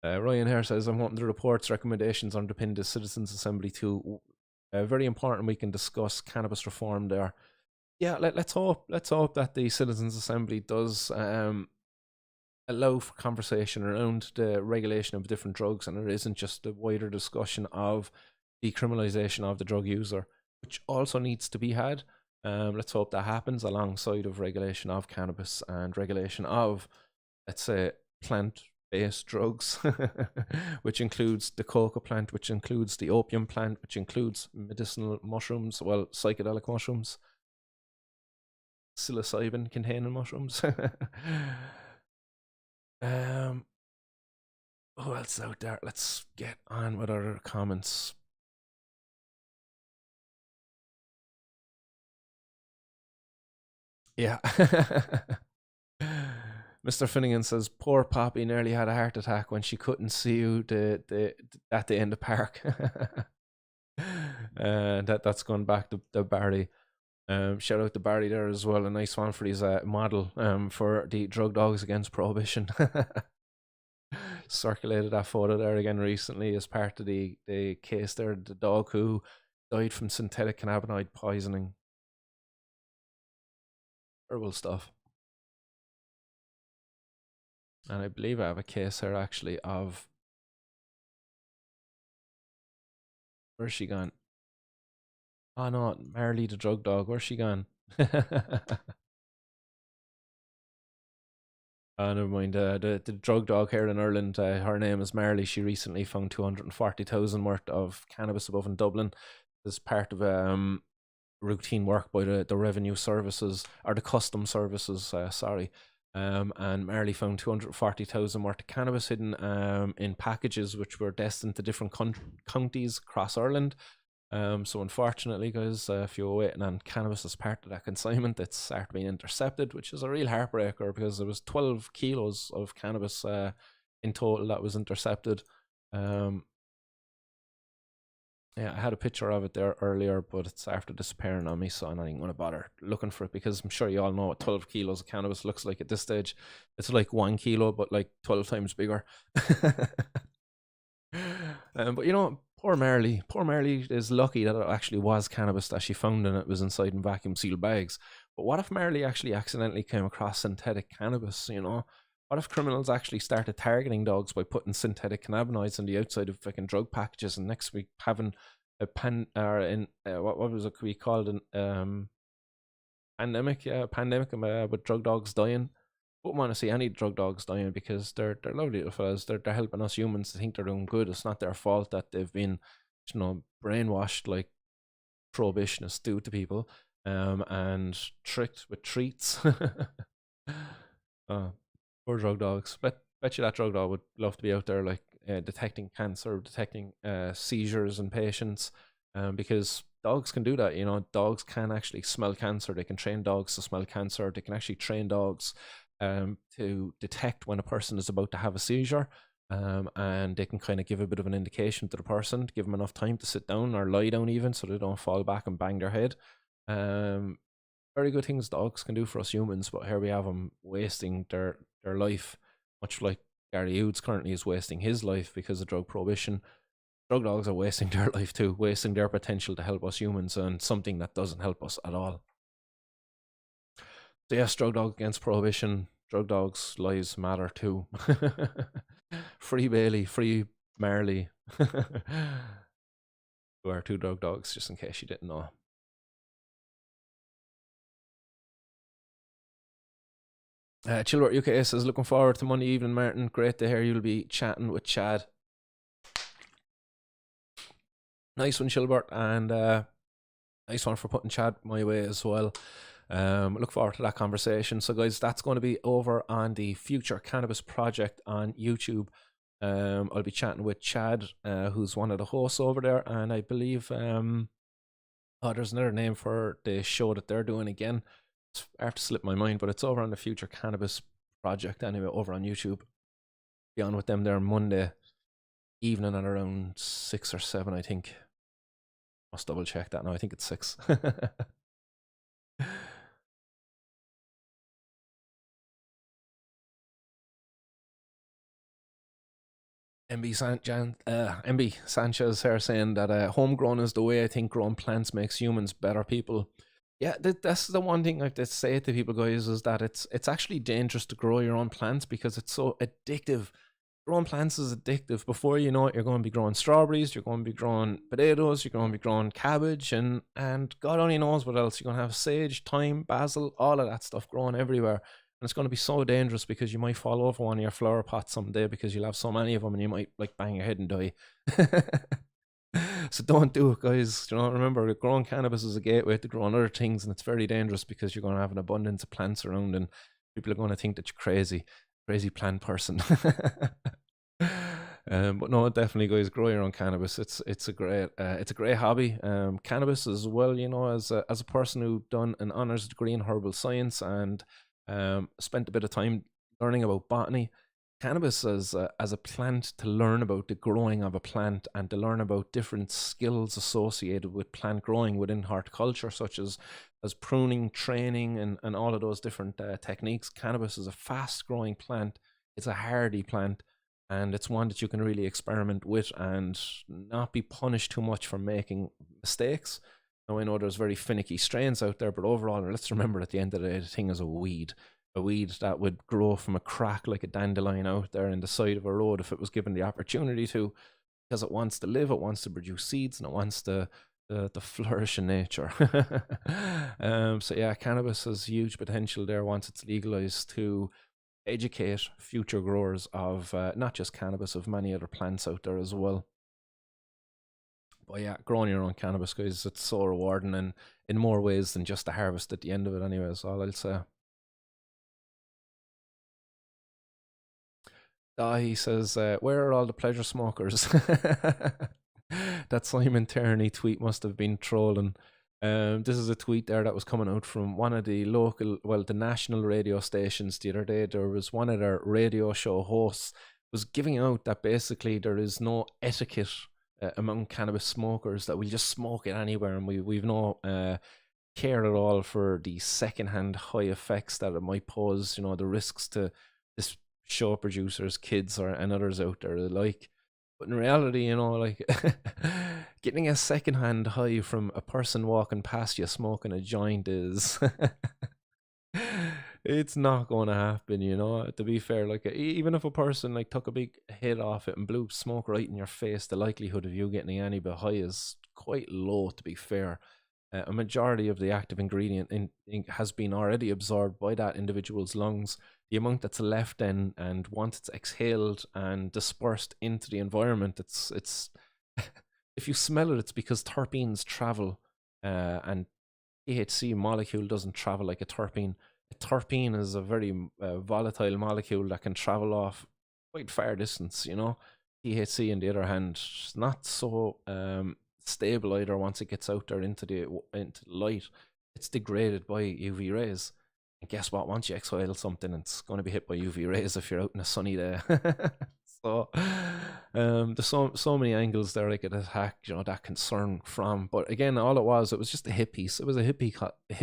Ryan here says, I'm wanting the report's recommendations underpin the Citizens Assembly too. Very important we can discuss cannabis reform there. Yeah, let's hope that the Citizens Assembly does allow for conversation around the regulation of different drugs, and it isn't just a wider discussion of decriminalisation of the drug user, which also needs to be had. Let's hope that happens alongside of regulation of cannabis and regulation of, let's say, plant-based drugs, which includes the coca plant, which includes the opium plant, which includes medicinal mushrooms, well, psychedelic mushrooms, psilocybin containing mushrooms. Who else out there? Let's get on with our comments. Yeah. Mr. Finnegan says, poor Poppy nearly had a heart attack when she couldn't see you at the end of the park. That's going back to Barry. Shout out to Barry there as well. A nice one for his model for the Drug Dogs Against Prohibition. Circulated that photo there again recently as part of the case there, the dog who died from synthetic cannabinoid poisoning. Terrible stuff. And I believe I have a case here actually of, where's she gone? Oh no, Marley the drug dog, where's she gone? Never mind. The drug dog here in Ireland, her name is Marley. She recently found 240,000 worth of cannabis above in Dublin as part of routine work by the revenue services, or the custom services, sorry. And Marley found 240,000 worth of cannabis hidden in packages which were destined to different counties across Ireland. So unfortunately, guys, if you were waiting on cannabis as part of that consignment, it's started being intercepted, which is a real heartbreaker because there was 12 kilos of cannabis in total that was intercepted. Um, yeah, I had a picture of it there earlier, but it's after disappearing on me, so I'm not even going to bother looking for it because I'm sure you all know what 12 kilos of cannabis looks like at this stage. It's like 1 kilo, but like 12 times bigger. But poor Marley is lucky that it actually was cannabis that she found and it was inside in vacuum sealed bags. But what if Marley actually accidentally came across synthetic cannabis? What if criminals actually started targeting dogs by putting synthetic cannabinoids on the outside of fucking drug packages, and next week having a pan or in what was it we called an pandemic? Yeah, pandemic with drug dogs dying. Wouldn't want to see any drug dogs dying because they're lovely little fellas. They're helping us humans to think they're doing good. It's not their fault that they've been, brainwashed like prohibitionists do to people, and tricked with treats. uh, Poor drug dogs. Bet you that drug dog would love to be out there, like detecting cancer, detecting seizures in patients, because dogs can do that. Dogs can actually smell cancer. They can train dogs to smell cancer. They can actually train dogs to detect when a person is about to have a seizure. And they can kind of give a bit of an indication to the person, to give them enough time to sit down or lie down even so they don't fall back and bang their head. Um, Very good things dogs can do for us humans, but here we have them wasting their life, much like Gary Yutes currently is wasting his life because of drug prohibition. Drug dogs are wasting their life too, wasting their potential to help us humans and something that doesn't help us at all. So yes, drug dog against prohibition. Drug dogs' lives matter too. Free Bailey, free Marley. Who are two drug dogs, just in case you didn't know. Chilbert UK says, looking forward to Monday evening, Martin. Great to hear you'll be chatting with Chad. Nice one, Chilbert, and nice one for putting Chad my way as well. Look forward to that conversation. So, guys, that's going to be over on the Future Cannabis Project on YouTube. I'll be chatting with Chad, who's one of the hosts over there, and I believe there's another name for the show that they're doing again. It's hard to slip my mind, but it's over on the Future Cannabis Project anyway, over on YouTube. Be on with them there Monday evening at around 6 or 7, I think. Must double check that now. I think it's 6. MB Sanchez here saying that homegrown is the way. I think growing plants makes humans better people. Yeah, that's the one thing I have to say to people, guys, is that it's actually dangerous to grow your own plants because it's so addictive. Growing plants is addictive. Before you know it, you're going to be growing strawberries, you're going to be growing potatoes, you're going to be growing cabbage, and God only knows what else. You're going to have sage, thyme, basil, all of that stuff growing everywhere. And it's going to be so dangerous because you might fall over one of your flower pots someday because you'll have so many of them and you might like bang your head and die. So don't do it, guys. Remember, growing cannabis is a gateway to growing other things, and it's very dangerous because you're going to have an abundance of plants around, and people are going to think that you're crazy plant person. But no, definitely, guys, grow your own cannabis. It's a great hobby. Cannabis as well. As a person who done an honors degree in herbal science and spent a bit of time learning about botany. Cannabis as a plant, to learn about the growing of a plant and to learn about different skills associated with plant growing within horticulture, such as pruning, training, and all of those different techniques. Cannabis is a fast growing plant. It's a hardy plant, and it's one that you can really experiment with and not be punished too much for making mistakes. Now, I know there's very finicky strains out there, but overall, let's remember at the end of the day, the thing is a weed that would grow from a crack like a dandelion out there in the side of a road if it was given the opportunity to, because it wants to live, it wants to produce seeds, and it wants to flourish in nature. So yeah, cannabis has huge potential there once it's legalized to educate future growers of not just cannabis, of many other plants out there as well. But yeah, growing your own cannabis, guys, it's so rewarding and in more ways than just the harvest at the end of it anyway, is all I'll say. He says, where are all the pleasure smokers? That Simon Tierney tweet must have been trolling. This is a tweet there that was coming out from one of the local, well, the national radio stations the other day. There was one of their radio show hosts was giving out that basically there is no etiquette among cannabis smokers, that we just smoke it anywhere, and we've no care at all for the secondhand high effects that it might pose, the risks to this show producers, kids, or and others out there alike. But in reality, like getting a secondhand high from a person walking past you smoking a joint is it's not going to happen, to be fair. Like even if a person like took a big hit off it and blew smoke right in your face, the likelihood of you getting any bit high is quite low, to be fair. A majority of the active ingredient in has been already absorbed by that individual's lungs. The amount that's left then, and once it's exhaled and dispersed into the environment, it's if you smell it, it's because terpenes travel, and THC molecule doesn't travel like a terpene. A terpene is a very volatile molecule that can travel off quite far distance. THC, on the other hand, is not so stable either. Once it gets out there into the light, it's degraded by UV rays. And guess what? Once you exhale something, it's going to be hit by UV rays if you're out in a sunny day. So there's so many angles there I could attack, that concern from. But again, all it was just a hit piece. It was a hit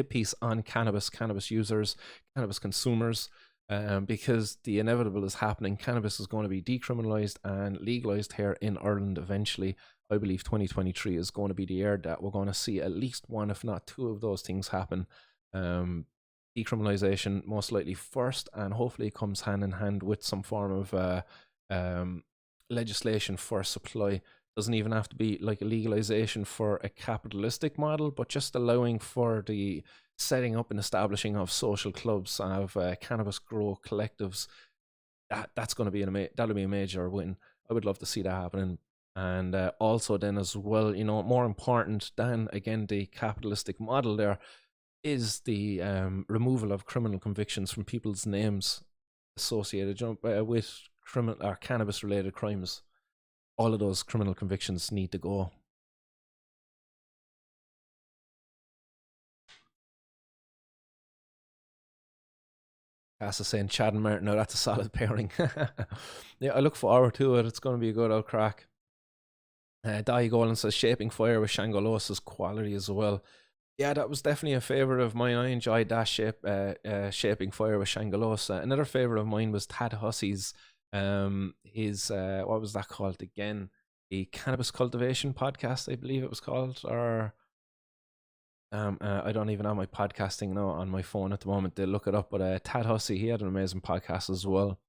piece on cannabis users, cannabis consumers. Because the inevitable is happening. Cannabis is going to be decriminalized and legalized here in Ireland eventually. I believe 2023 is going to be the year that we're going to see at least one, if not two, of those things happen. Decriminalization most likely first, and hopefully it comes hand in hand with some form of legislation for supply. Doesn't even have to be like a legalization for a capitalistic model, but just allowing for the setting up and establishing of social clubs, of cannabis grow collectives. That's going to be that'll be a major win. I would love to see that happening. And also then as well, more important than, again, the capitalistic model there is the removal of criminal convictions from people's names associated with criminal or cannabis related crimes. All of those criminal convictions need to go. Cass is saying Chad and Martin. Now that's a solid pairing. Yeah, I look forward to it. It's going to be a good old crack. Dai Golan says Shaping Fire with Shangolosa's quality as well. Yeah, that was definitely a favourite of mine. I enjoyed that Shaping Fire with Shangolosa. Another favourite of mine was Tad Hussey's his what was that called again? The Cannabis Cultivation podcast, I believe it was called. Or I don't even have my podcasting now on my phone at the moment to look it up, but Tad Hussey, he had an amazing podcast as well.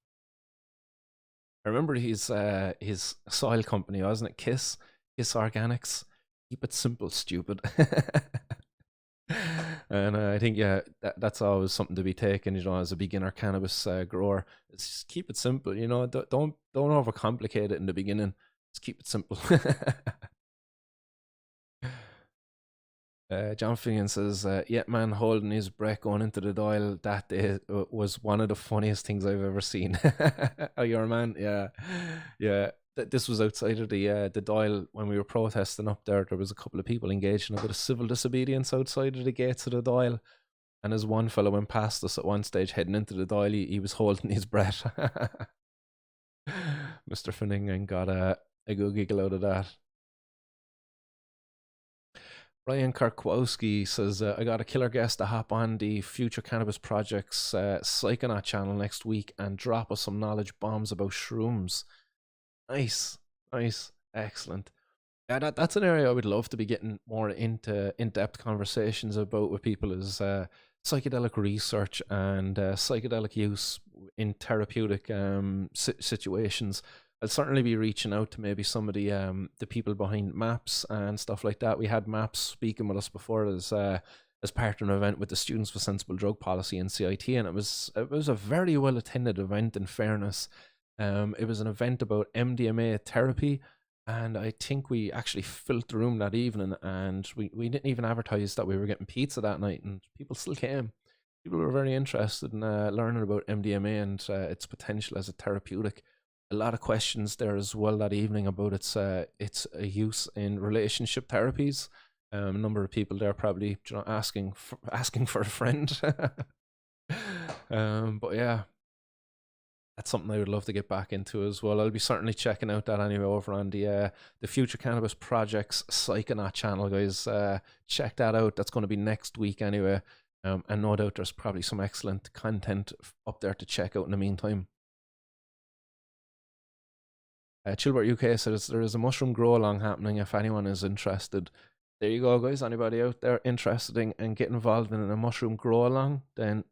I remember his soil company, wasn't it? Kiss Organics. Keep it simple, stupid. And I think that's always something to be taken, as a beginner cannabis grower. It's just keep it simple, Don't overcomplicate it in the beginning. Just keep it simple. John Finnegan says, "Yet man holding his breath going into the dial that day was one of the funniest things I've ever seen." Oh, you're a man, yeah. This was outside of the dial when we were protesting up there. There was a couple of people engaged in a bit of civil disobedience outside of the gates of the dial, and as one fellow went past us at one stage heading into the dial, he was holding his breath. Mr. Finnegan got a good giggle out of that. Ryan Karkowski says, I got a killer guest to hop on the Future Cannabis Project's Psychonaut channel next week and drop us some knowledge bombs about shrooms. Nice, excellent. Yeah, that's an area I would love to be getting more into in-depth conversations about with people, is psychedelic research and psychedelic use in therapeutic situations. I'll certainly be reaching out to maybe some of the people behind MAPS and stuff like that. We had MAPS speaking with us before as part of an event with the Students for Sensible Drug Policy in CIT, and it was a very well attended event. In fairness, it was an event about MDMA therapy, and I think we actually filled the room that evening, and we didn't even advertise that we were getting pizza that night, and people still came. People were very interested in learning about MDMA and its potential as a therapeutic. a lot of questions there as well that evening about its use in relationship therapies. A number of people there probably asking for a friend. But yeah, that's something I would love to get back into as well. I'll be certainly checking out that anyway over on the Future Cannabis Projects Psychonaut channel, guys. Check that out. That's going to be next week anyway. And no doubt there's probably some excellent content up there to check out in the meantime. Chilbert UK says there is a mushroom grow along happening if anyone is interested. There you go, guys. Anybody out there interested in getting involved in a mushroom grow along, then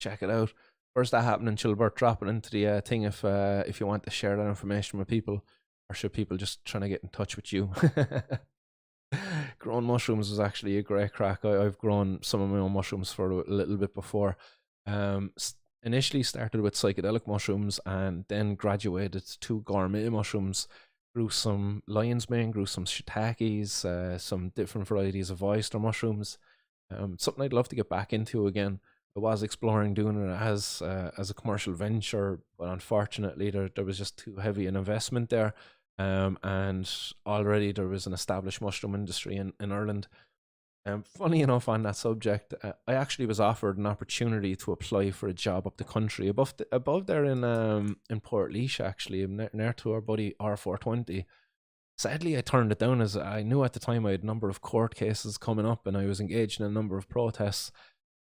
check it out. Where's that happening, Chilbert? Drop it into the thing if you want to share that information with people, or should people just trying to get in touch with you? Growing mushrooms is actually a great crack. I've grown some of my own mushrooms for a little bit before. Initially started with psychedelic mushrooms and then graduated to gourmet mushrooms. Grew some lion's mane, grew some shiitakes, some different varieties of oyster mushrooms. Something I'd love to get back into again. I was exploring doing it as a commercial venture, but unfortunately there was just too heavy an investment there. And already there was an established mushroom industry in Ireland. Funny enough, on that subject, I actually was offered an opportunity to apply for a job up the country above there in Port actually, near to our buddy R420. Sadly, I turned it down as I knew at the time I had a number of court cases coming up and I was engaged in a number of protests.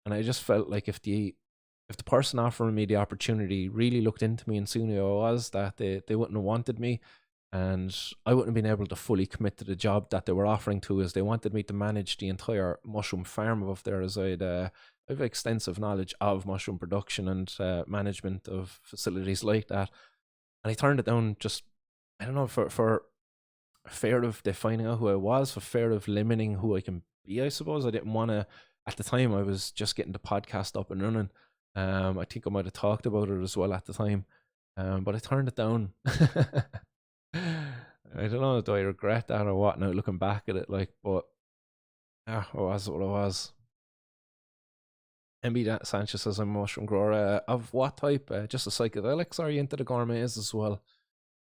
And I just felt like if the person offering me the opportunity really looked into me and seen who I was, that they wouldn't have wanted me, and I wouldn't have been able to fully commit to the job that they were offering to, as they wanted me to manage the entire mushroom farm above there, as I have extensive knowledge of mushroom production and management of facilities like that. And I turned it down, just I don't know, for fear of they finding out who I was, for fear of limiting who I can be, I suppose. I didn't want to. At the time, I was just getting the podcast up and running. I think I might have talked about it as well at the time, but I turned it down. I don't know, do I regret that or what now, looking back at it, like, but yeah, I was what I was. MB Sanchez says I'm a mushroom grower. Of what type? Just the psychedelics, or are you into the gourmets as well?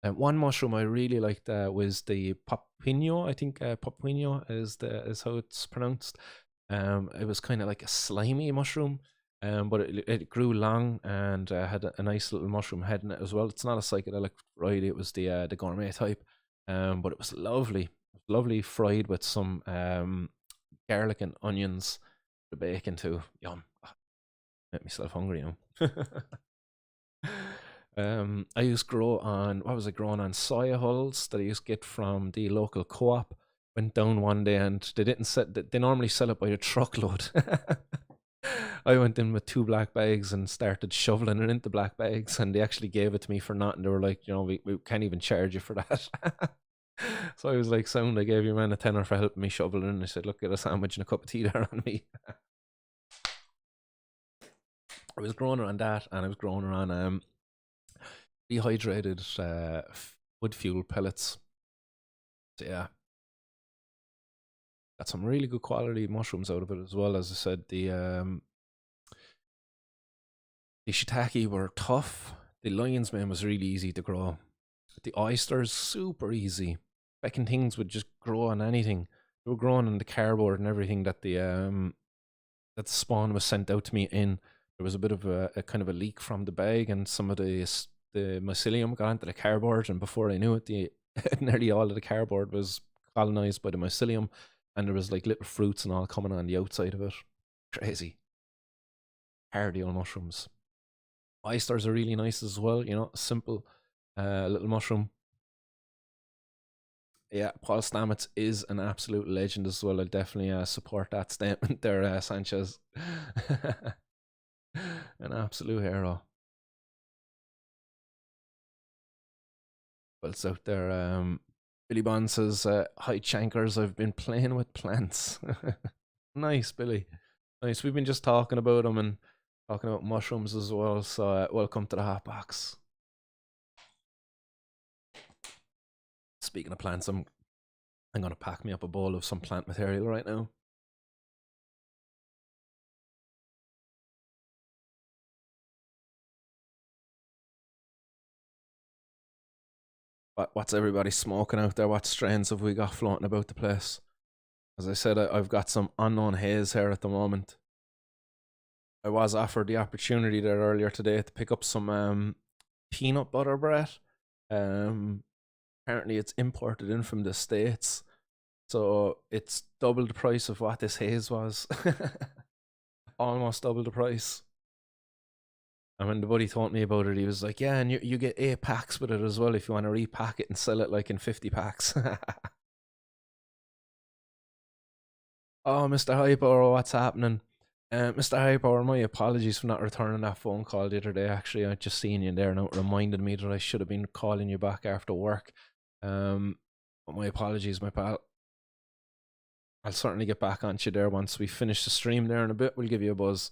One mushroom I really liked was the popino. I think popino is how it's pronounced. It was kind of like a slimy mushroom, but it grew long and had a nice little mushroom head in it as well. It's not a psychedelic variety; it was the gourmet type, but it was lovely fried with some garlic and onions, the bacon too. Yum! Make myself hungry now. I used to grow on, what was I growing on? Soya hulls that I used to get from the local co-op. Went down one day and they didn't set, they normally sell it by the truckload. I went in with 2 black bags and started shoveling it into black bags, and they actually gave it to me for nothing. They were like, we can't even charge you for that. So I was like, sound, I gave your man a tenner for helping me shovel it in. I said, look, get a sandwich and a cup of tea there on me. I was growing around that, and I was growing around dehydrated wood fuel pellets. So yeah, got some really good quality mushrooms out of it as well. As I said, the shiitake were tough. The lion's mane was really easy to grow. The oysters, super easy. Fucking things would just grow on anything. They were growing on the cardboard and everything that the spawn was sent out to me in. There was a bit of a kind of a leak from the bag, and some of the mycelium got into the cardboard, and before I knew it, nearly all of the cardboard was colonized by the mycelium, and there was like little fruits and all coming on the outside of it. Crazy. Hardy old mushrooms. Oysters are really nice as well, simple little mushroom. Yeah, Paul Stamets is an absolute legend as well. I'll definitely support that statement there, Sanchez. An absolute hero. Well, it's out there. Billy Bond says, hi, Chankers, I've been playing with plants. Nice, Billy. Nice. We've been just talking about them and talking about mushrooms as well. So, welcome to the Hot Box. Speaking of plants, I'm going to pack me up a bowl of some plant material right now. What's everybody smoking out there? What strains have we got floating about the place? As I said, I've got some unknown haze here at the moment. I was offered the opportunity there earlier today to pick up some peanut butter bread. Um, Apparently it's imported in from the States, so it's double the price of what this haze was. Almost double the price. And when the buddy told me about it, he was like, "Yeah, and you get 8 packs with it as well if you want to repack it and sell it like in 50 packs." Oh, Mr. Hyper, what's happening? Mr. Hyper, my apologies for not returning that phone call the other day. Actually, I just seen you there and it reminded me that I should have been calling you back after work. But my apologies, my pal. I'll certainly get back on you there once we finish the stream there in a bit. We'll give you a buzz.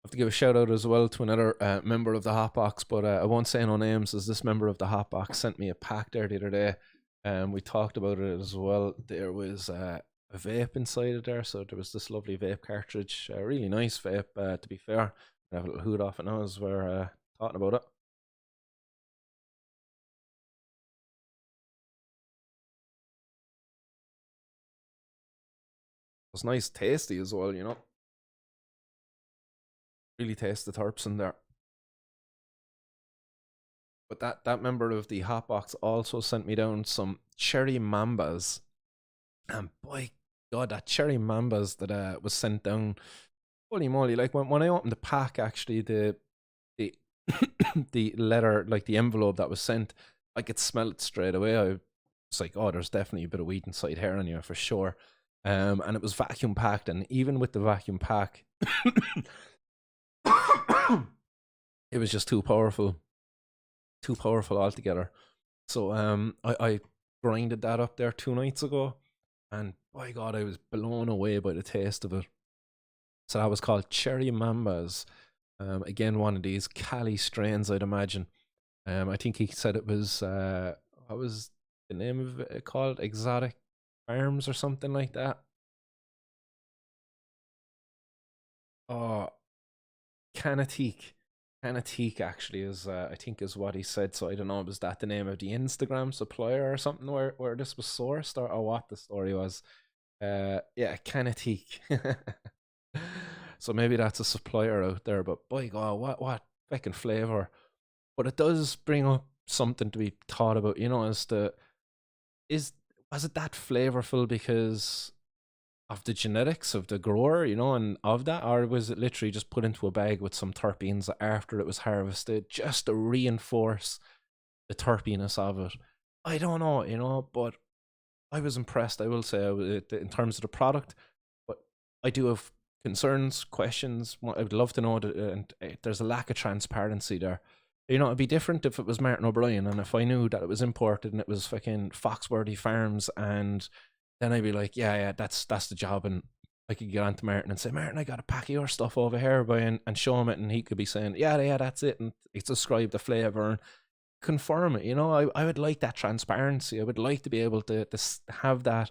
Have to give a shout out as well to another member of the Hotbox, but I won't say no names, as this member of the Hotbox sent me a pack there the other day. We talked about it as well. There was a vape inside it there, so there was this lovely vape cartridge, a really nice vape. To be fair, I have a little hood off it now as we're talking about it. It's nice, tasty as well, you know. Really taste the terps in there. But that member of the Hotbox also sent me down some cherry mambas, and boy, God, that cherry mambas that was sent down, holy moly! Like when I opened the pack, actually the the letter, like the envelope that was sent, I could smell it straight away. I was like, oh, there's definitely a bit of weed inside here on you for sure. And it was vacuum packed, and even with the vacuum pack, it was just too powerful altogether. So I grinded that up there 2 nights ago, and by God, I was blown away by the taste of it. So that was called Cherry Mambas. Again, one of these Cali strains, I'd imagine. I think he said it was what was the name of it called? Exotic Farms or something like that. Oh, Canatique. Canatique actually is I think is what he said. So I don't know, was that the name of the Instagram supplier or something where this was sourced, or what the story was? Yeah, Canatique. So maybe that's a supplier out there, but by God, what fucking flavor. But it does bring up something to be thought about, you know, as to is was it that flavorful because of the genetics of the grower, you know, and of that, or was it literally just put into a bag with some terpenes after it was harvested just to reinforce the terpeness of it? I don't know, you know, but I was impressed. I will say in terms of the product, but I do have concerns, questions. I would love to know that, and there's a lack of transparency there. You know, it'd be different if it was Martin O'Brien and if I knew that it was imported and it was fucking Foxworthy Farms, and then I'd be like, yeah, that's the job, and I could get on to Martin and say, Martin, I got a pack of your stuff over here, boy, and show him it, and he could be saying, yeah, that's it, and it's describe the flavor and confirm it. You know, I would like that transparency. I would like to be able to have that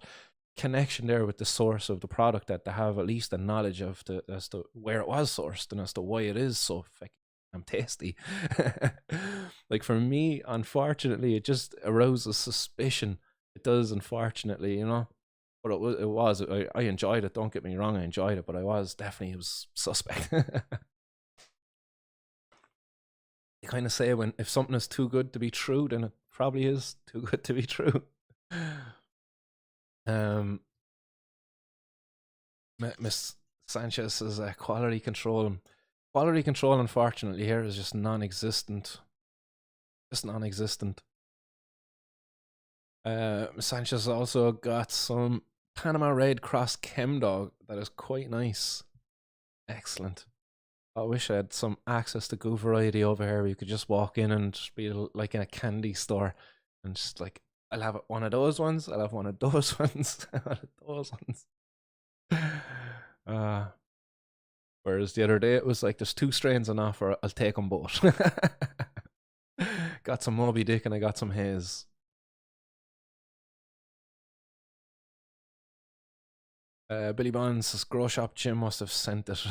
connection there with the source of the product, that to have at least a knowledge of as to where it was sourced and as to why it is so tasty. Like for me, unfortunately, it just arouses suspicion. It does, unfortunately, you know. But I enjoyed it. Don't get me wrong, I enjoyed it, but it was suspect. You kind of say when if something is too good to be true, then it probably is too good to be true. um, Miss Sanchez says quality control. Quality control, unfortunately, here is just non-existent. Just non-existent. Miss Sanchez also got some Panama Red Cross Chem Dog that is quite nice. Excellent. I wish I had some access to good variety over here where you could just walk in and just be like in a candy store and just like, I'll have one of those ones, I'll have one of those ones, one of those ones. Whereas the other day it was like, there's 2 strains on offer, I'll take them both. Got some Moby Dick and I got some Haze. Billy Bonds' Grow Shop Jim must have sent it.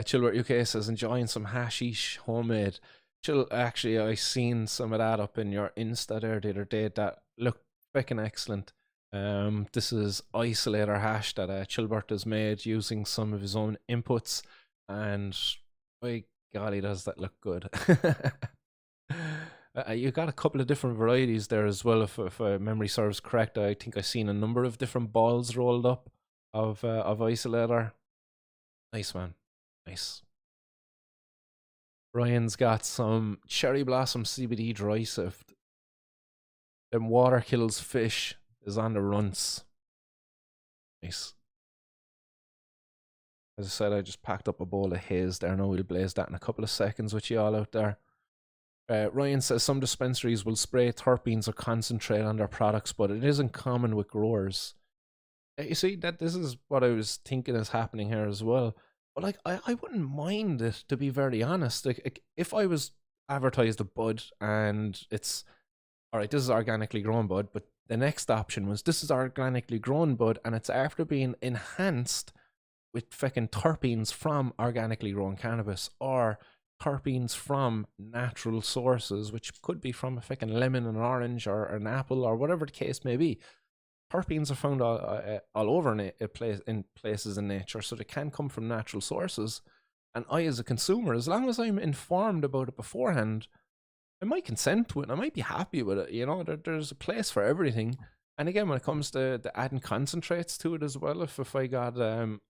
Chilbert UK says enjoying some hashish homemade. Chill, actually, I seen some of that up in your Insta there the other day. That looked freaking excellent. This is isolator hash that Chilbert has made using some of his own inputs, and by golly, does that look good. You got a couple of different varieties there as well, if memory serves correct. I think I seen a number of different balls rolled up of isolator. Nice, man. Nice. Ryan's got some cherry blossom CBD dry sift. Then water kills fish is on the runts. Nice. As I said, I just packed up a bowl of haze there. Now we'll blaze that in a couple of seconds with you all out there. Ryan says some dispensaries will spray terpenes or concentrate on their products, but it isn't common with growers. You see, that this is what I was thinking is happening here as well. But like, I wouldn't mind it, to be very honest. Like if I was advertised a bud and it's all right, this is organically grown bud, but the next option was this is organically grown bud and it's after being enhanced with fucking terpenes from organically grown cannabis or terpenes from natural sources, which could be from a fucking lemon, an orange, or an apple, or whatever the case may be. Terpenes are found all over in places in nature, so they can come from natural sources. And I, as a consumer, as long as I'm informed about it beforehand, I might consent to it and I might be happy with it. You know, there's a place for everything. And again, when it comes to the adding concentrates to it as well, if I got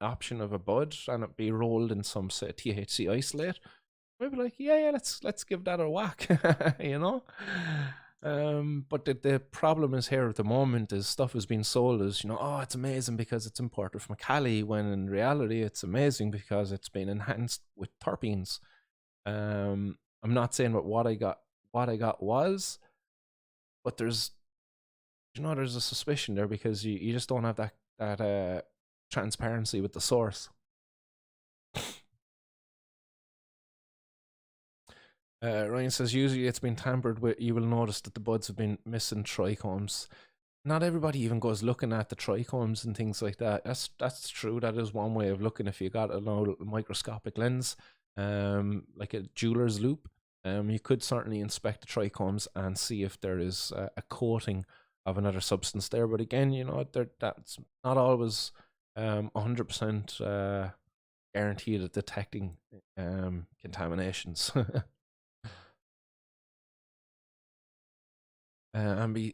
option of a bud and it be rolled in some, say, THC isolate, I'd be like, yeah, let's give that a whack, you know. But the problem is here at the moment is stuff is being sold as, you know, oh, it's amazing because it's imported from Cali, when in reality it's amazing because it's been enhanced with terpenes. I'm not saying what I got was, but there's a suspicion there because you just don't have that transparency with the source. Ryan says usually it's been tampered with. You will notice that the buds have been missing trichomes. Not everybody even goes looking at the trichomes and things like that. That's true. That is one way of looking. If you got a microscopic lens, like a jeweler's loupe, you could certainly inspect the trichomes and see if there is a coating of another substance there. But again, you know, that's not always 100% guaranteed at detecting contaminations. Ambi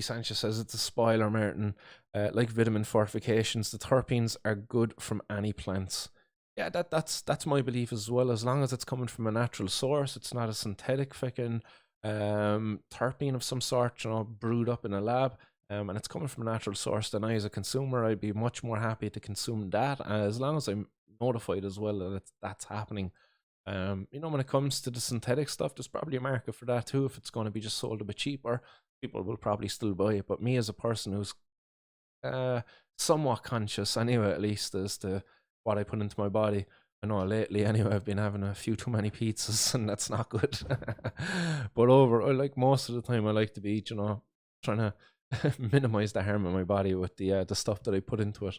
Sanchez says it's a spoiler, Martin. Like vitamin fortifications, the terpenes are good from any plants. Yeah, that's my belief as well. As long as it's coming from a natural source, it's not a synthetic fucking terpene of some sort, you know, brewed up in a lab. And it's coming from a natural source, then I, as a consumer, I'd be much more happy to consume that, as long as I'm notified as well that that's happening. You know, when it comes to the synthetic stuff, there's probably a market for that too. If it's going to be just sold a bit cheaper, people will probably still buy it. But me, as a person who's somewhat conscious anyway, at least as to what I put into my body, I know lately anyway I've been having a few too many pizzas and that's not good. But like most of the time I like to be, you know, trying to minimize the harm in my body with the stuff that I put into it,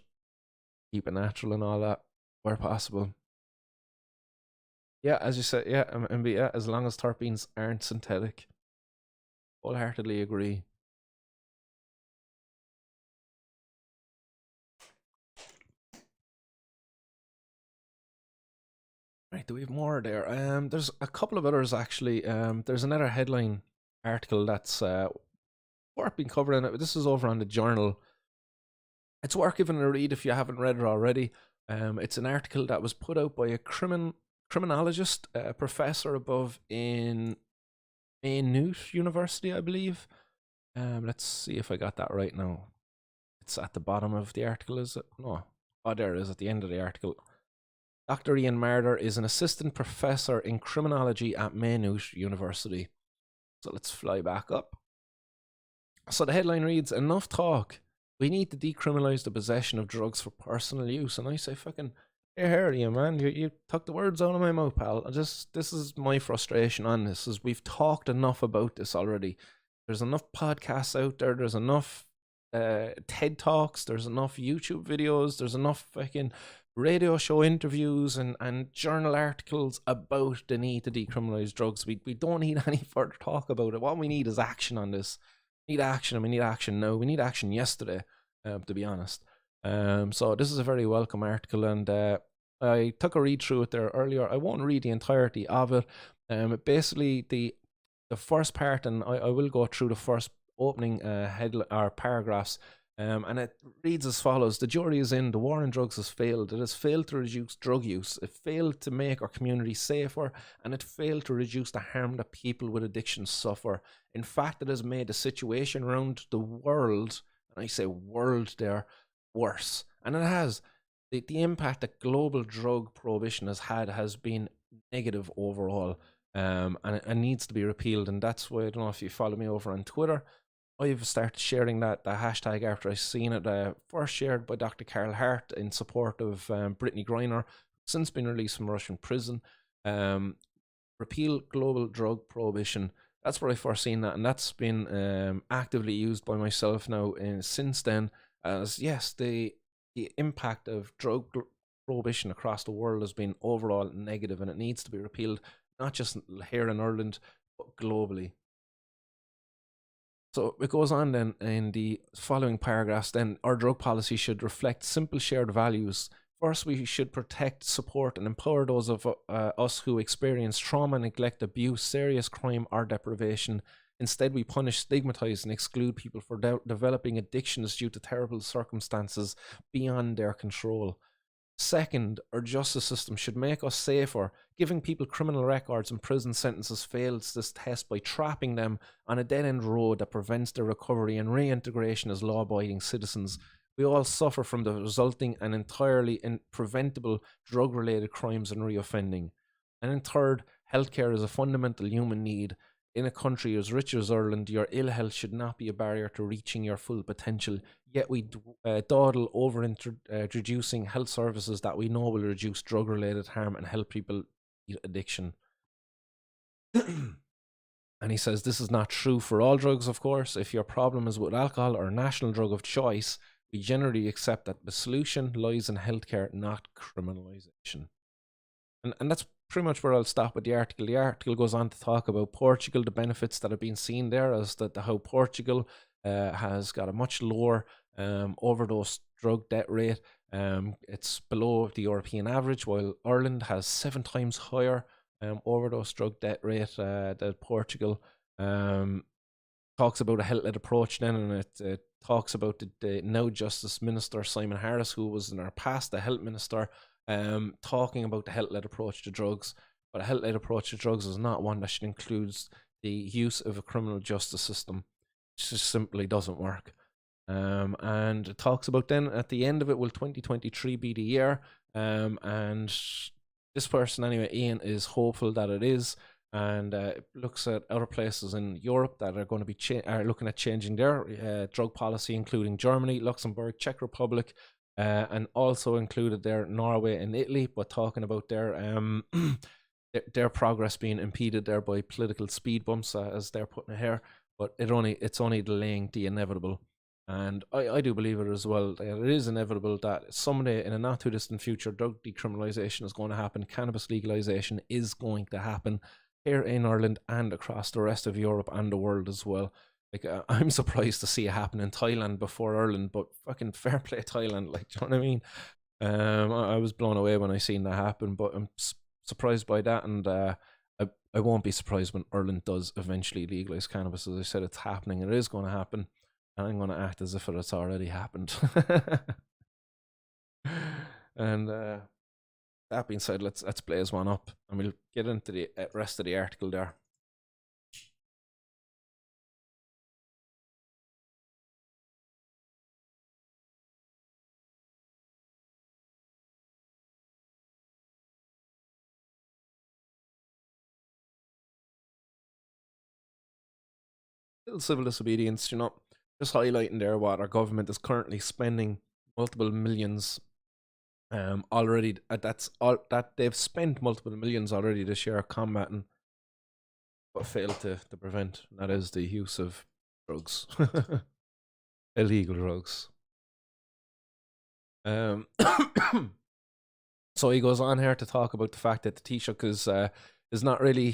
keep it natural and all that where possible. Yeah, as you said, yeah, and yeah, as long as terpenes aren't synthetic. Wholeheartedly agree. Right, do we have more there? There's a couple of others actually. There's another headline article that's worth being covering it. This is over on the Journal. It's worth giving a read if you haven't read it already. It's an article that was put out by a criminologist, professor above in Maynooth University, I believe. Let's see if I got that right now. It's at the bottom of the article, is it? No. Oh, there it is at the end of the article. Dr. Ian Marder is an assistant professor in criminology at Maynooth University. So let's fly back up. So the headline reads, "Enough talk. We need to decriminalize the possession of drugs for personal use." And I say, fucking, here you, man. You took the words out of my mouth, pal. This is my frustration on this, is we've talked enough about this already. There's enough podcasts out there. There's enough TED Talks. There's enough YouTube videos. There's enough fucking radio show interviews and journal articles about the need to decriminalize drugs. We don't need any further talk about it. What we need is action on this. We need action, and we need action now. We need action yesterday, to be honest. So this is a very welcome article, and I took a read through it there earlier. I won't read the entirety of it. Basically, the first part, and I will go through the first opening head or paragraphs. And it reads as follows: the jury is in. The war on drugs has failed. It has failed to reduce drug use. It failed to make our community safer, and it failed to reduce the harm that people with addiction suffer. In fact, it has made the situation around the world, and I say world there, worse. And it has. The impact that global drug prohibition has had has been negative overall, and it needs to be repealed. And that's why, I don't know if you follow me over on Twitter, I've started sharing the hashtag after I seen it. First shared by Dr. Carl Hart in support of Brittany Griner, since been released from Russian prison. Repeal global drug prohibition. That's where I first seen that, and that's been actively used by myself now since then. As yes, the impact of drug prohibition across the world has been overall negative, and it needs to be repealed, not just here in Ireland, but globally. So it goes on then in the following paragraphs. Then our drug policy should reflect simple shared values. First, we should protect, support, and empower those of us who experience trauma, neglect, abuse, serious crime, or deprivation. Instead, we punish, stigmatize, and exclude people for developing addictions due to terrible circumstances beyond their control. Second, our justice system should make us safer. Giving people criminal records and prison sentences fails this test by trapping them on a dead-end road that prevents their recovery and reintegration as law-abiding citizens. We all suffer from the resulting and entirely preventable drug-related crimes and reoffending. And then third, healthcare is a fundamental human need. In a country as rich as Ireland, your ill health should not be a barrier to reaching your full potential. Yet we dawdle over introducing health services that we know will reduce drug-related harm and help people beat addiction. And he says this is not true for all drugs, of course. If your problem is with alcohol or a national drug of choice, we generally accept that the solution lies in healthcare, not criminalisation. And that's pretty much where I'll stop with the article. The article goes on to talk about Portugal, the benefits that have been seen there, as that how Portugal has got a much lower overdose drug death rate. It's below the European average, while Ireland has 7 times higher overdose drug death rate than Portugal. Talks about a health-led approach then, and it talks about the now Justice Minister Simon Harris, who was in our past the health minister, talking about the health-led approach to drugs. But a health-led approach to drugs is not one that should include the use of a criminal justice system. It just simply doesn't work. And it talks about then at the end of it, will 2023 be the year? And this person anyway, Ian, is hopeful that it is, and it looks at other places in Europe that are going to be are looking at changing their drug policy, including Germany, Luxembourg, Czech Republic, and also included there Norway and Italy, but talking about their progress being impeded there by political speed bumps, as they're putting it here. But it's only delaying the inevitable. And I do believe it as well. It is inevitable that someday in a not too distant future, drug decriminalisation is going to happen. Cannabis legalisation is going to happen here in Ireland and across the rest of Europe and the world as well. Like, I'm surprised to see it happen in Thailand before Ireland, but fucking fair play Thailand. Like, do you know what I mean? I was blown away when I seen that happen, but I'm surprised by that, and I won't be surprised when Ireland does eventually legalise cannabis. As I said, it's happening. It is going to happen. And I'm going to act as if it's already happened. And that being said, let's blaze one up, and we'll get into the rest of the article there. Little civil disobedience, just highlighting there what our government is currently spending multiple millions already. That's all that they've spent multiple millions already this year combating what failed to prevent. And that is the use of drugs, illegal drugs. So he goes on here to talk about the fact that the Taoiseach is not really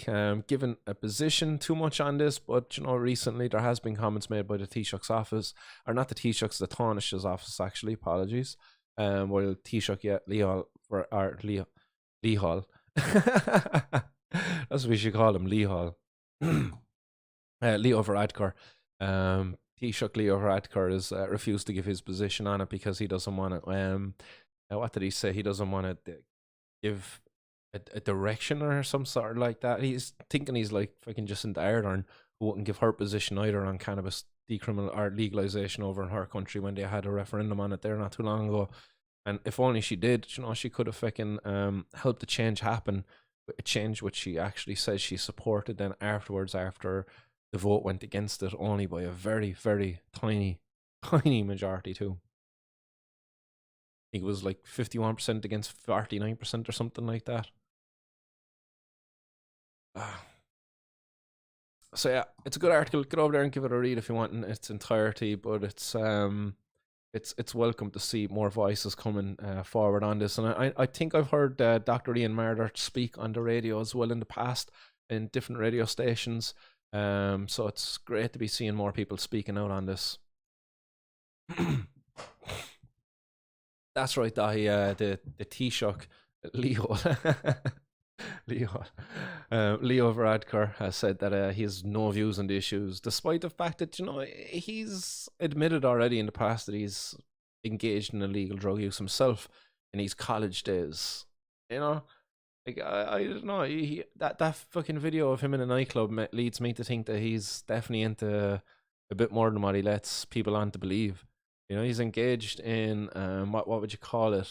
given a position too much on this, but recently there has been comments made by the Taoiseach's office, or not the Taoiseach's, the Taoiseach's office actually. Apologies. Well, Taoiseach, yeah, Leo or Leo Lehall. That's what we should call him, Lehall. Leo Varadkar. Taoiseach Leo Varadkar has refused to give his position on it because he doesn't want to. What did he say? He doesn't want to give a direction or some sort like that. He's thinking he's like fucking Jacinda Ardern, who wouldn't give her position either on cannabis decriminal or legalization over in her country when they had a referendum on it there not too long ago. And if only she did, she could have fucking helped the change happen. A change which she actually says she supported. Then afterwards, after the vote went against it, only by a very, very tiny, tiny majority too. I think it was like 51% against 49% or something like that. So yeah, it's a good article. Get over there and give it a read if you want in its entirety. But it's welcome to see more voices coming forward on this. And I think I've heard Dr. Ian Marder speak on the radio as well in the past in different radio stations. So it's great to be seeing more people speaking out on this. That's right, the Taoiseach, Leo. Leo Varadkar has said that he has no views on the issues, despite the fact that he's admitted already in the past that he's engaged in illegal drug use himself in his college days. Like I don't know. That fucking video of him in a nightclub leads me to think that he's definitely into a bit more than what he lets people on to believe. He's engaged in what would you call it?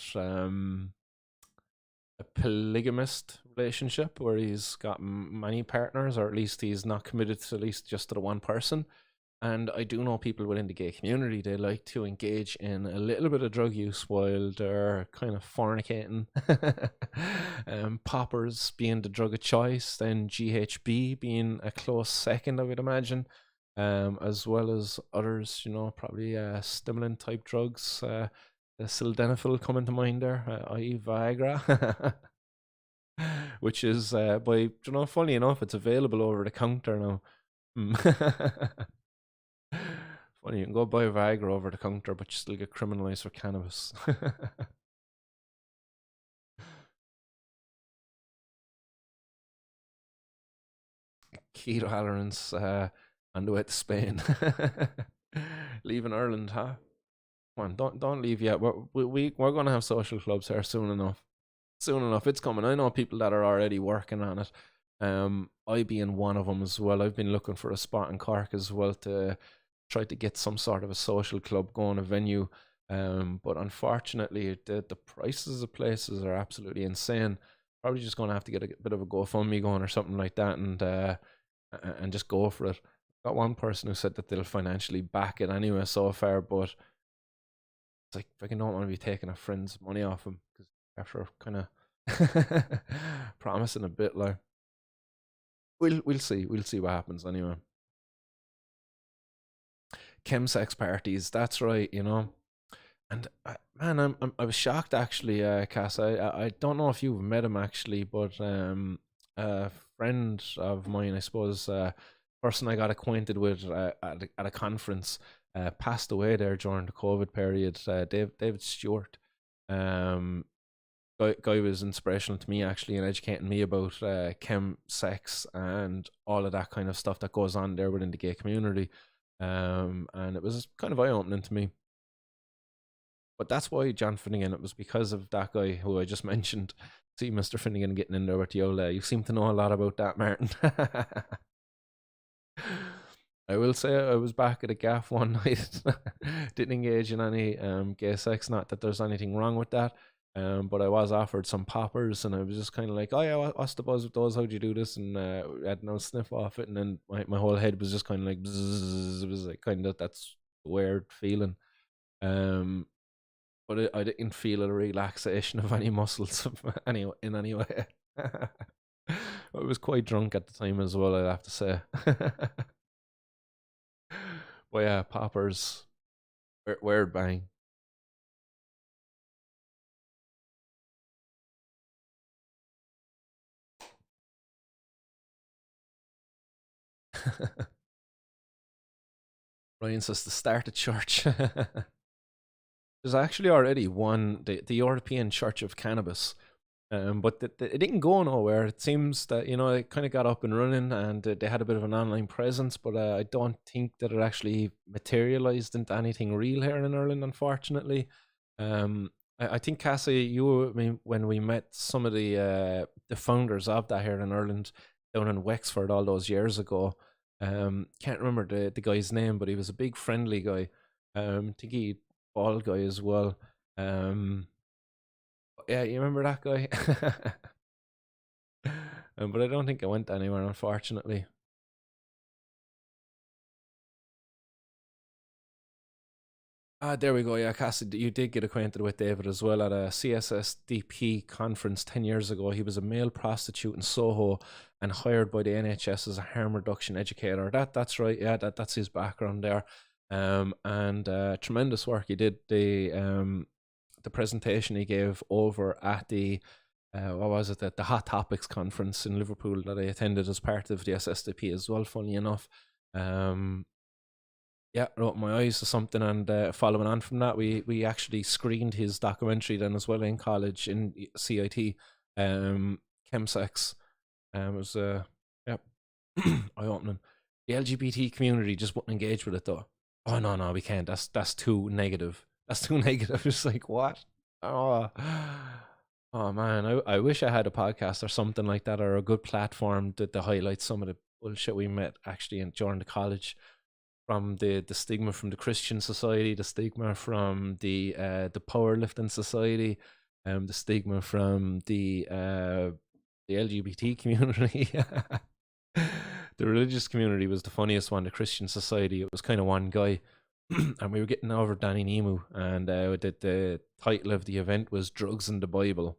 A polygamist relationship where he's got many partners, or at least he's not committed to at least just to the one person. And I do know people within the gay community, they like to engage in a little bit of drug use while they're kind of fornicating. Poppers being the drug of choice, then GHB being a close second, I would imagine. As well as others, probably stimulant type drugs. The sildenafil coming to mind there, i.e. Viagra. Which is, funny enough, it's available over the counter now. Funny, you can go buy Viagra over the counter, but you still get criminalized for cannabis. Keto tolerance on the way to Spain. Leaving Ireland, huh? Come on, don't leave yet. We're going to have social clubs here soon enough. Soon enough, it's coming. I know people that are already working on it. I being one of them as well. I've been looking for a spot in Cork as well to try to get some sort of a social club going, a venue. But unfortunately, the prices of places are absolutely insane. Probably just going to have to get a bit of a GoFundMe going or something like that, and just go for it. Got one person who said that they'll financially back it anyway so far, but it's like I don't want to be taking a friend's money off him because after kind of promising a bit, like we'll see what happens anyway. Chemsex parties, that's right, And man, I was shocked actually, Cass. I don't know if you've met him actually, but a friend of mine, I suppose, person I got acquainted with at a conference, passed away there during the COVID period. David Stewart. Guy was inspirational to me actually in educating me about chem sex and all of that kind of stuff that goes on there within the gay community. And it was kind of eye opening to me. But that's why John Finnegan, it was because of that guy who I just mentioned. See, Mr. Finnegan getting in there with Yola. You seem to know a lot about that, Martin. I will say I was back at a gaff one night. Didn't engage in any gay sex. Not that there's anything wrong with that. But I was offered some poppers, and I was just kind of like, "Oh yeah, what's the buzz with those? How'd you do this?" And I had no sniff off it, and then my whole head was just kind of like, bzzz. It was like kind of that's a weird feeling. But I didn't feel a relaxation of any muscles in any way. I was quite drunk at the time as well, I'd have to say. But yeah, poppers, weird bang. Ryan says to start a church. There's actually already one, the European Church of Cannabis. But it didn't go nowhere. It seems that, it kind of got up and running, and they had a bit of an online presence, but I don't think that it actually materialized into anything real here in Ireland, unfortunately. I think, Cassie, I mean, when we met some of the founders of that here in Ireland down in Wexford all those years ago, can't remember the guy's name, but he was a big friendly guy. I think he bald guy as well. Um, yeah, you remember that guy? But I don't think it went anywhere, unfortunately. Ah, there we go. Yeah, Cassie, you did get acquainted with David as well at a CSSDP conference 10 years ago. He was a male prostitute in Soho and hired by the NHS as a harm reduction educator. That's right. Yeah, that's his background there. And tremendous work he did. The presentation he gave over at the what was it, the Hot Topics conference in Liverpool that I attended as part of the SSDP as well, funny enough. Um, yeah, I opened my eyes to something, and following on from that, we actually screened his documentary then as well in college in CIT, chemsex. It was yeah, eye opening. The LGBT community just wouldn't engage with it though. Oh no, no, we can't. That's too negative. That's too negative. It's like what? Oh, oh man, I wish I had a podcast or something like that, or a good platform to highlight some of the bullshit we met actually during the college, from the stigma from the Christian society, the stigma from the powerlifting society, the stigma from the LGBT community. The religious community was the funniest one. The Christian society, it was kind of one guy. And we were getting over Danny Nemu, and the title of the event was Drugs in the Bible.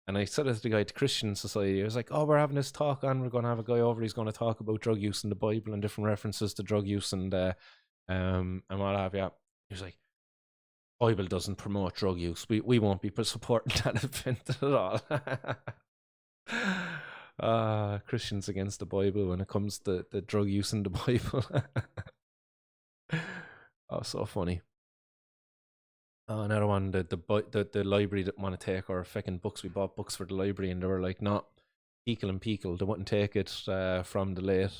And I said it to the guy at the Christian Society, I was like, oh, we're having this talk on, we're going to have a guy over, he's going to talk about drug use in the Bible and different references to drug use and what have you. He was like, Bible doesn't promote drug use. We won't be supporting that event at all. Christians against the Bible when it comes to the drug use in the Bible. Oh, so funny. Another one, the library didn't want to take our fucking books. We bought books for the library, and they were like, "No, Peakle and Peakle." They wouldn't take it from the late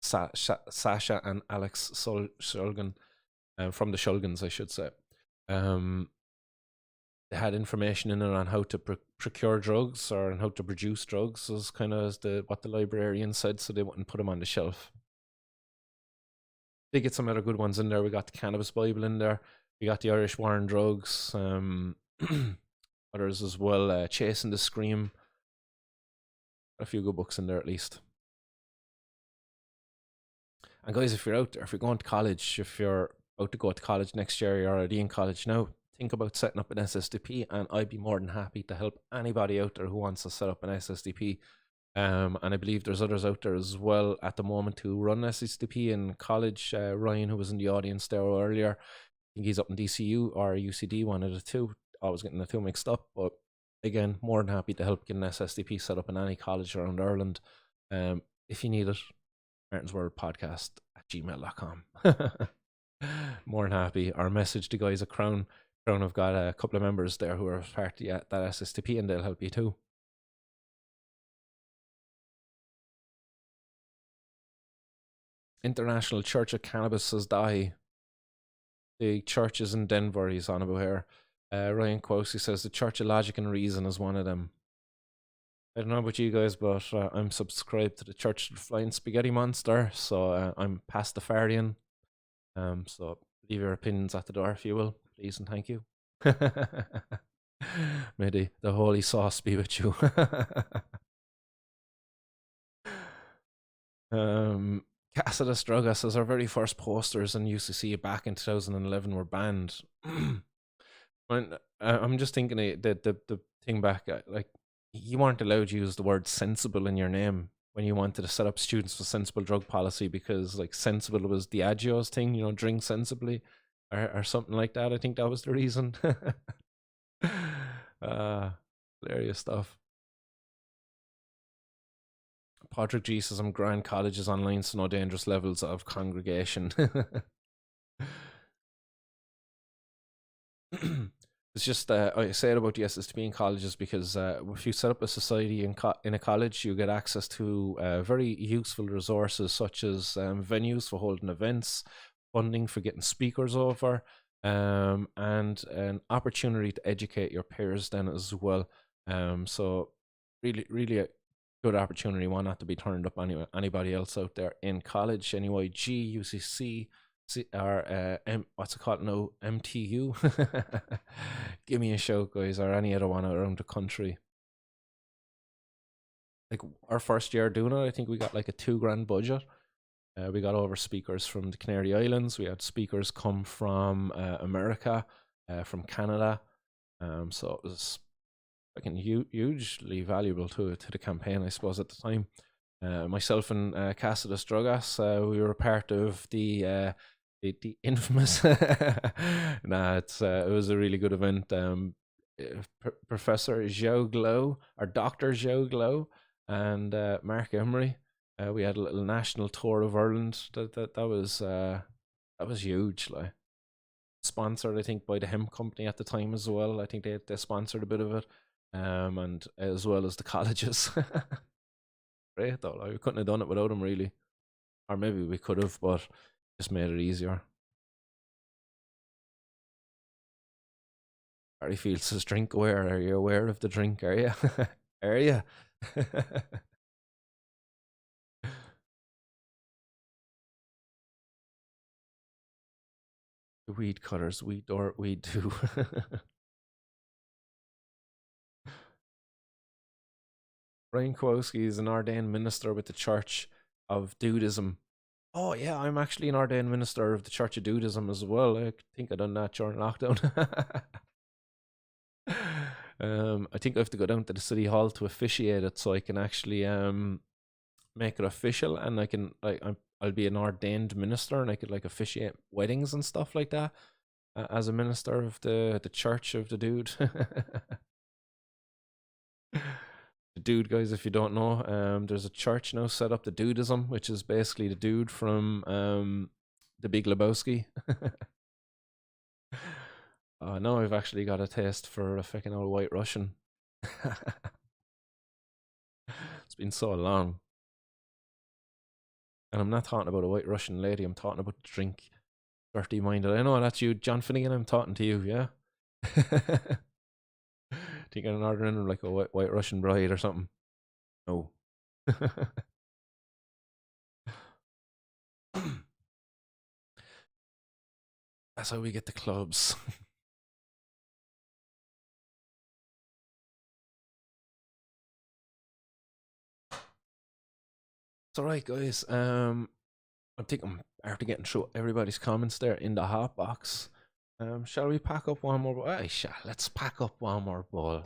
Sasha and Alex Shulgin, from the Shulgins, I should say. Um, they had information in it on how to procure drugs or on how to produce drugs, was kind of as what the librarian said, so they wouldn't put them on the shelf. They get some other good ones in there. We got the Cannabis Bible in there. We got the Irish War on Drugs. Others as well. Chasing the Scream. A few good books in there at least. And guys, if you're out there, if you're going to college, if you're about to go to college next year, you're already in college now, think about setting up an SSDP, and I'd be more than happy to help anybody out there who wants to set up an SSDP. And I believe there's others out there as well at the moment who run SSDP in college. Ryan, who was in the audience there earlier, I think he's up in DCU or UCD, one of the two. I was getting the two mixed up, but again, more than happy to help get an SSDP set up in any college around Ireland. If you need it, Martin's World Podcast at gmail.com. More than happy. Our message to guys at Crown. Crown have got a couple of members there who are part of that SSDP, and they'll help you too. International Church of Cannabis says Dahi. The churches in Denver he's on about here. Ryan Quosey says the Church of Logic and Reason is one of them. I don't know about you guys, but I'm subscribed to the Church of the Flying Spaghetti Monster, so I'm pastafarian. So leave your opinions at the door if you will, please and thank you. May the holy sauce be with you. Cassidus Druga says our very first posters in UCC back in 2011 were banned. I'm just thinking the thing back, like, you weren't allowed to use the word sensible in your name when you wanted to set up students for sensible drug policy, because like sensible was Diageo's thing, drink sensibly or something like that. I think that was the reason. Hilarious stuff. Patrick G says I'm grand colleges online, so no dangerous levels of congregation. It's just I say it about the SSTP in colleges because if you set up a society in a college, you get access to very useful resources such as venues for holding events, funding for getting speakers over, and an opportunity to educate your peers then as well. So really a good opportunity, one not to be turned up anybody else out there in college. NYG, UCC, or what's it called now? MTU. Give me a shout, guys, or any other one around the country. Like our first year doing it, I think we got like a $2,000 budget. We got over speakers from the Canary Islands. We had speakers come from America, from Canada. So it was fucking hugely valuable to the campaign, I suppose, at the time. Myself and Cannabis, we were part of the infamous. Nah, it was a really good event. Professor Joe Glow, or Doctor Joe Glow, and Mark Emery. We had a little national tour of Ireland. That was huge. Like, sponsored, I think, by the hemp company at the time as well. I think they sponsored a bit of it, and as well as the colleges. Great though. Like, we couldn't have done it without them, really, or maybe we could have, but just made it easier. Barry Field says, "Drink aware. Are you aware of the drink? Are you? Are you?" The weed cutters, we do. Brian Kowalski is an ordained minister with the Church of Dudism. Oh yeah, I'm actually an ordained minister of the Church of Dudism as well. I think I done that during lockdown. I think I have to go down to the city hall to officiate it, so I can actually make it official, and I'll be an ordained minister, and I could like officiate weddings and stuff like that as a minister of the Church of the Dude. The Dude, guys, if you don't know, there's a church now set up, the Dudism, which is basically the dude from the Big Lebowski. Now I've actually got a taste for a fucking old White Russian. It's been so long. And I'm not talking about a White Russian lady, I'm talking about the drink. Dirty minded. I know that's you, John Finnegan, I'm talking to you, yeah? Think I'm ordering like a white Russian bride or something. No. That's how we get the clubs. It's all right, guys. I think I'm after getting through everybody's comments there in the hot box. Shall we pack up one more? Let's pack up one more bowl.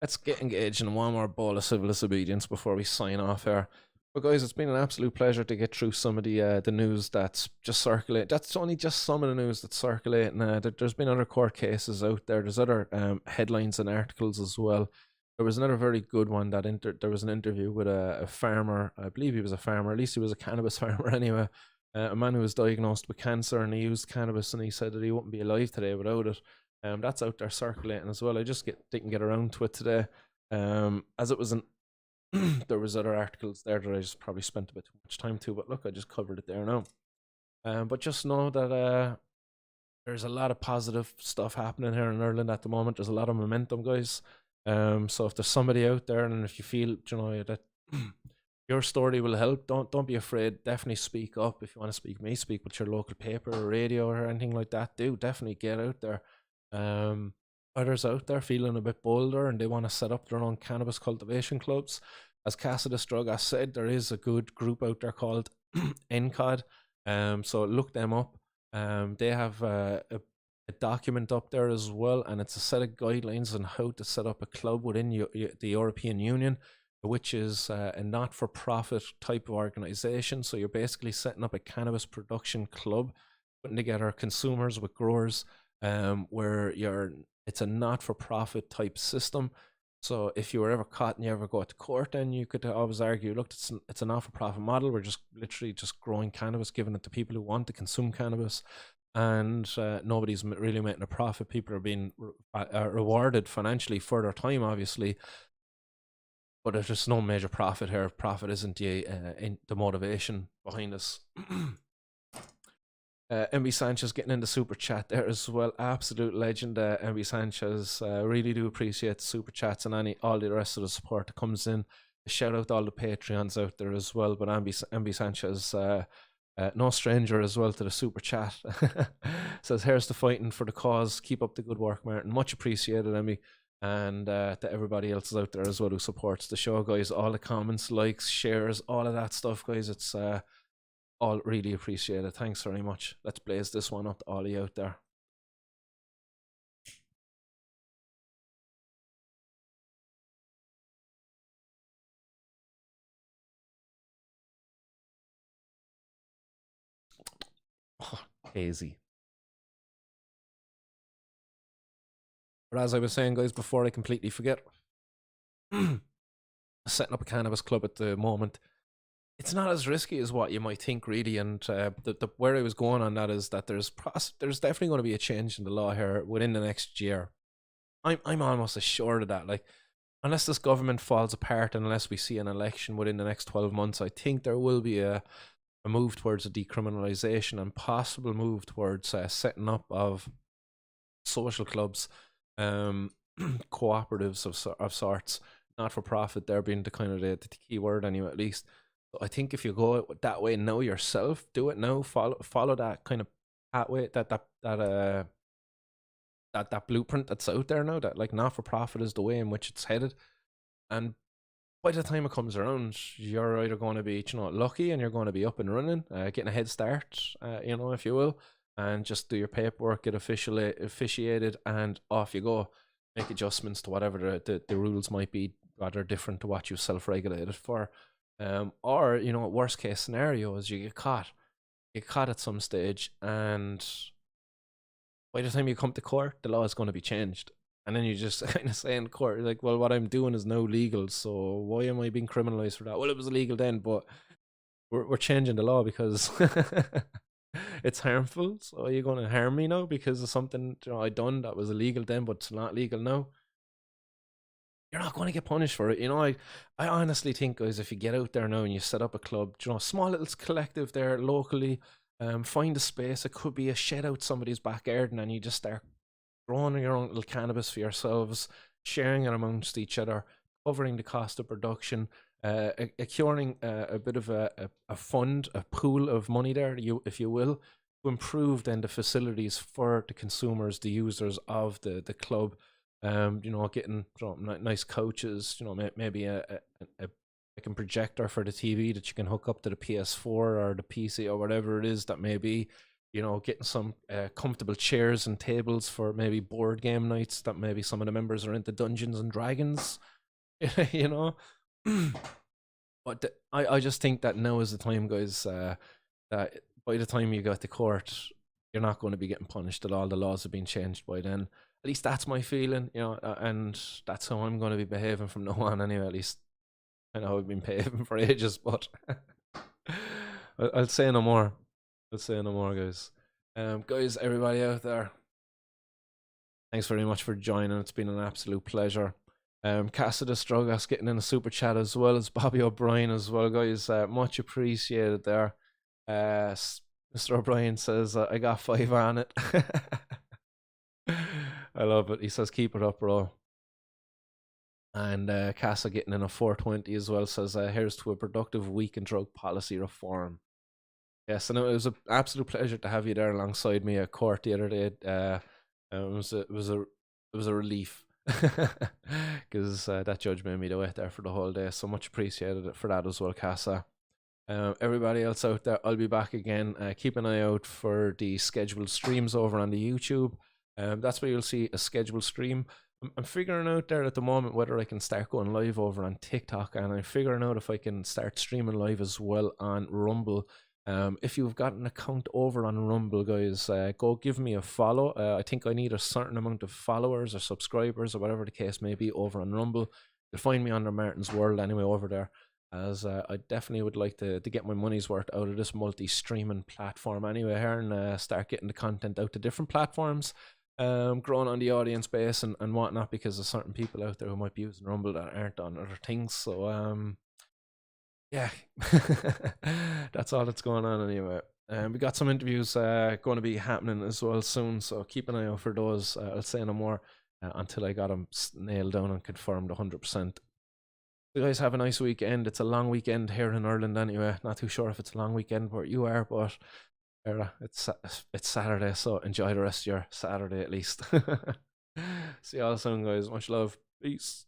Let's get engaged in one more bowl of civil disobedience before we sign off here. But guys, it's been an absolute pleasure to get through some of the news that's just circulating. That's only just some of the news that's circulating. There's been other court cases out there. There's other headlines and articles as well. There was another very good one that there was an interview with a farmer. I believe he was a farmer. At least he was a cannabis farmer anyway. A man who was diagnosed with cancer, and he used cannabis, and he said that he wouldn't be alive today without it. That's out there circulating as well. I just didn't get around to it today. As it was there was other articles there that I just probably spent a bit too much time to, but look, I just covered it there now. But just know that there's a lot of positive stuff happening here in Ireland at the moment. There's a lot of momentum, guys. So if there's somebody out there, and if you feel, that your story will help, don't be afraid. Definitely speak up. If you want to speak with your local paper or radio or anything like that. Do definitely get out there. Others out there feeling a bit bolder and they want to set up their own cannabis cultivation clubs. As Cannabis said, there is a good group out there called NCOD. So look them up. They have a document up there as well, and it's a set of guidelines on how to set up a club within the European Union, which is a not-for-profit type of organization. So you're basically setting up a cannabis production club, putting together consumers with growers, where it's a not-for-profit type system. So if you were ever caught and you ever go to court, then you could always argue, look, it's a not-for-profit model. We're just literally just growing cannabis, giving it to people who want to consume cannabis, and nobody's really making a profit. People are being rewarded financially for their time, obviously, but there's just no major profit here. Profit isn't the motivation behind this. MB Sanchez getting in the super chat there as well. Absolute legend, MB Sanchez. Really do appreciate the super chats and all the rest of the support that comes in. Shout out to all the Patreons out there as well. But MB Sanchez, no stranger as well to the super chat. Says, here's the fighting for the cause. Keep up the good work, Martin. Much appreciated, MB. And to everybody else out there as well who supports the show, guys. All the comments, likes, shares, all of that stuff, guys. It's all really appreciate it. Thanks very much. Let's blaze this one up to all of you out there. Oh, hazy. But as I was saying, guys, before I completely forget, setting up a cannabis club at the moment, it's not as risky as what you might think, really. And where I was going on that is that there's definitely going to be a change in the law here within the next year. I'm almost assured of that. Like, unless this government falls apart, and unless we see an election within the next 12 months, I think there will be a move towards a decriminalization and possible move towards setting up of social clubs, cooperatives of sorts, not for profit. There being the kind of the key word anyway, at least. I think if you go that way now yourself, do it now. Follow that kind of pathway, that blueprint that's out there now. That like not for profit is the way in which it's headed, and by the time it comes around, you're either going to be lucky and you're going to be up and running, getting a head start, if you will, and just do your paperwork, get officiated, and off you go. Make adjustments to whatever the rules might be, rather different to what you self-regulated for. Or worst case scenario is you get caught at some stage, and by the time you come to court, the law is going to be changed, and then you just kind of say in court, like, well, what I'm doing is now legal, so why am I being criminalized for that? Well, it was illegal then, but we're changing the law because it's harmful. So are you going to harm me now because of something I done that was illegal then, but it's not legal now? You're not going to get punished for it. I honestly think, guys, if you get out there now and you set up a club, small little collective there locally, find a space. It could be a shed out somebody's back garden, and you just start growing your own little cannabis for yourselves, sharing it amongst each other, covering the cost of production, acquiring a bit of a fund, a pool of money there, if you will, to improve then the facilities for the consumers, the users of the club. Getting nice couches, maybe a projector for the TV that you can hook up to the PS4 or the PC or whatever it is that may be, getting some comfortable chairs and tables for maybe board game nights that maybe some of the members are into Dungeons and Dragons, But I just think that now is the time, guys, that by the time you go to court, you're not going to be getting punished at all. The laws have been changed by then. At least that's my feeling, and that's how I'm going to be behaving from now on anyway. At least I know I've been behaving for ages, but I'll say no more. Guys. Guys, everybody out there, thanks very much for joining. It's been an absolute pleasure. Casa de Strogas getting in a super chat, as well as Bobby O'Brien as well, guys. Much appreciated there. Mr. O'Brien says, I got 5 on it. I love it. He says, keep it up, bro. And Casa getting in a 420 as well, says, here's to a productive week in drug policy reform. Yes, and it was an absolute pleasure to have you there alongside me at court the other day. It was a relief because that judge made me do it there for the whole day. So much appreciated for that as well, Casa. Everybody else out there, I'll be back again. Keep an eye out for the scheduled streams over on the YouTube. That's where you'll see a scheduled stream. I'm figuring out there at the moment whether I can start going live over on TikTok, and I'm figuring out if I can start streaming live as well on Rumble. If you've got an account over on Rumble, guys, go give me a follow. I think I need a certain amount of followers or subscribers or whatever the case may be over on Rumble. You'll find me under Martin's World anyway over there, as I definitely would like to get my money's worth out of this multi-streaming platform anyway here, and start getting the content out to different platforms, growing on the audience base and whatnot, because there's certain people out there who might be using Rumble that aren't on other things. So yeah, that's all that's going on anyway. We got some interviews going to be happening as well soon, so keep an eye out for those. I'll say no more until I got them nailed down and confirmed 100%. You guys have a nice weekend. It's a long weekend here in Ireland anyway. Not too sure if it's a long weekend where you are, but it's Saturday, so enjoy the rest of your Saturday at least. See you all soon, guys. Much love. Peace.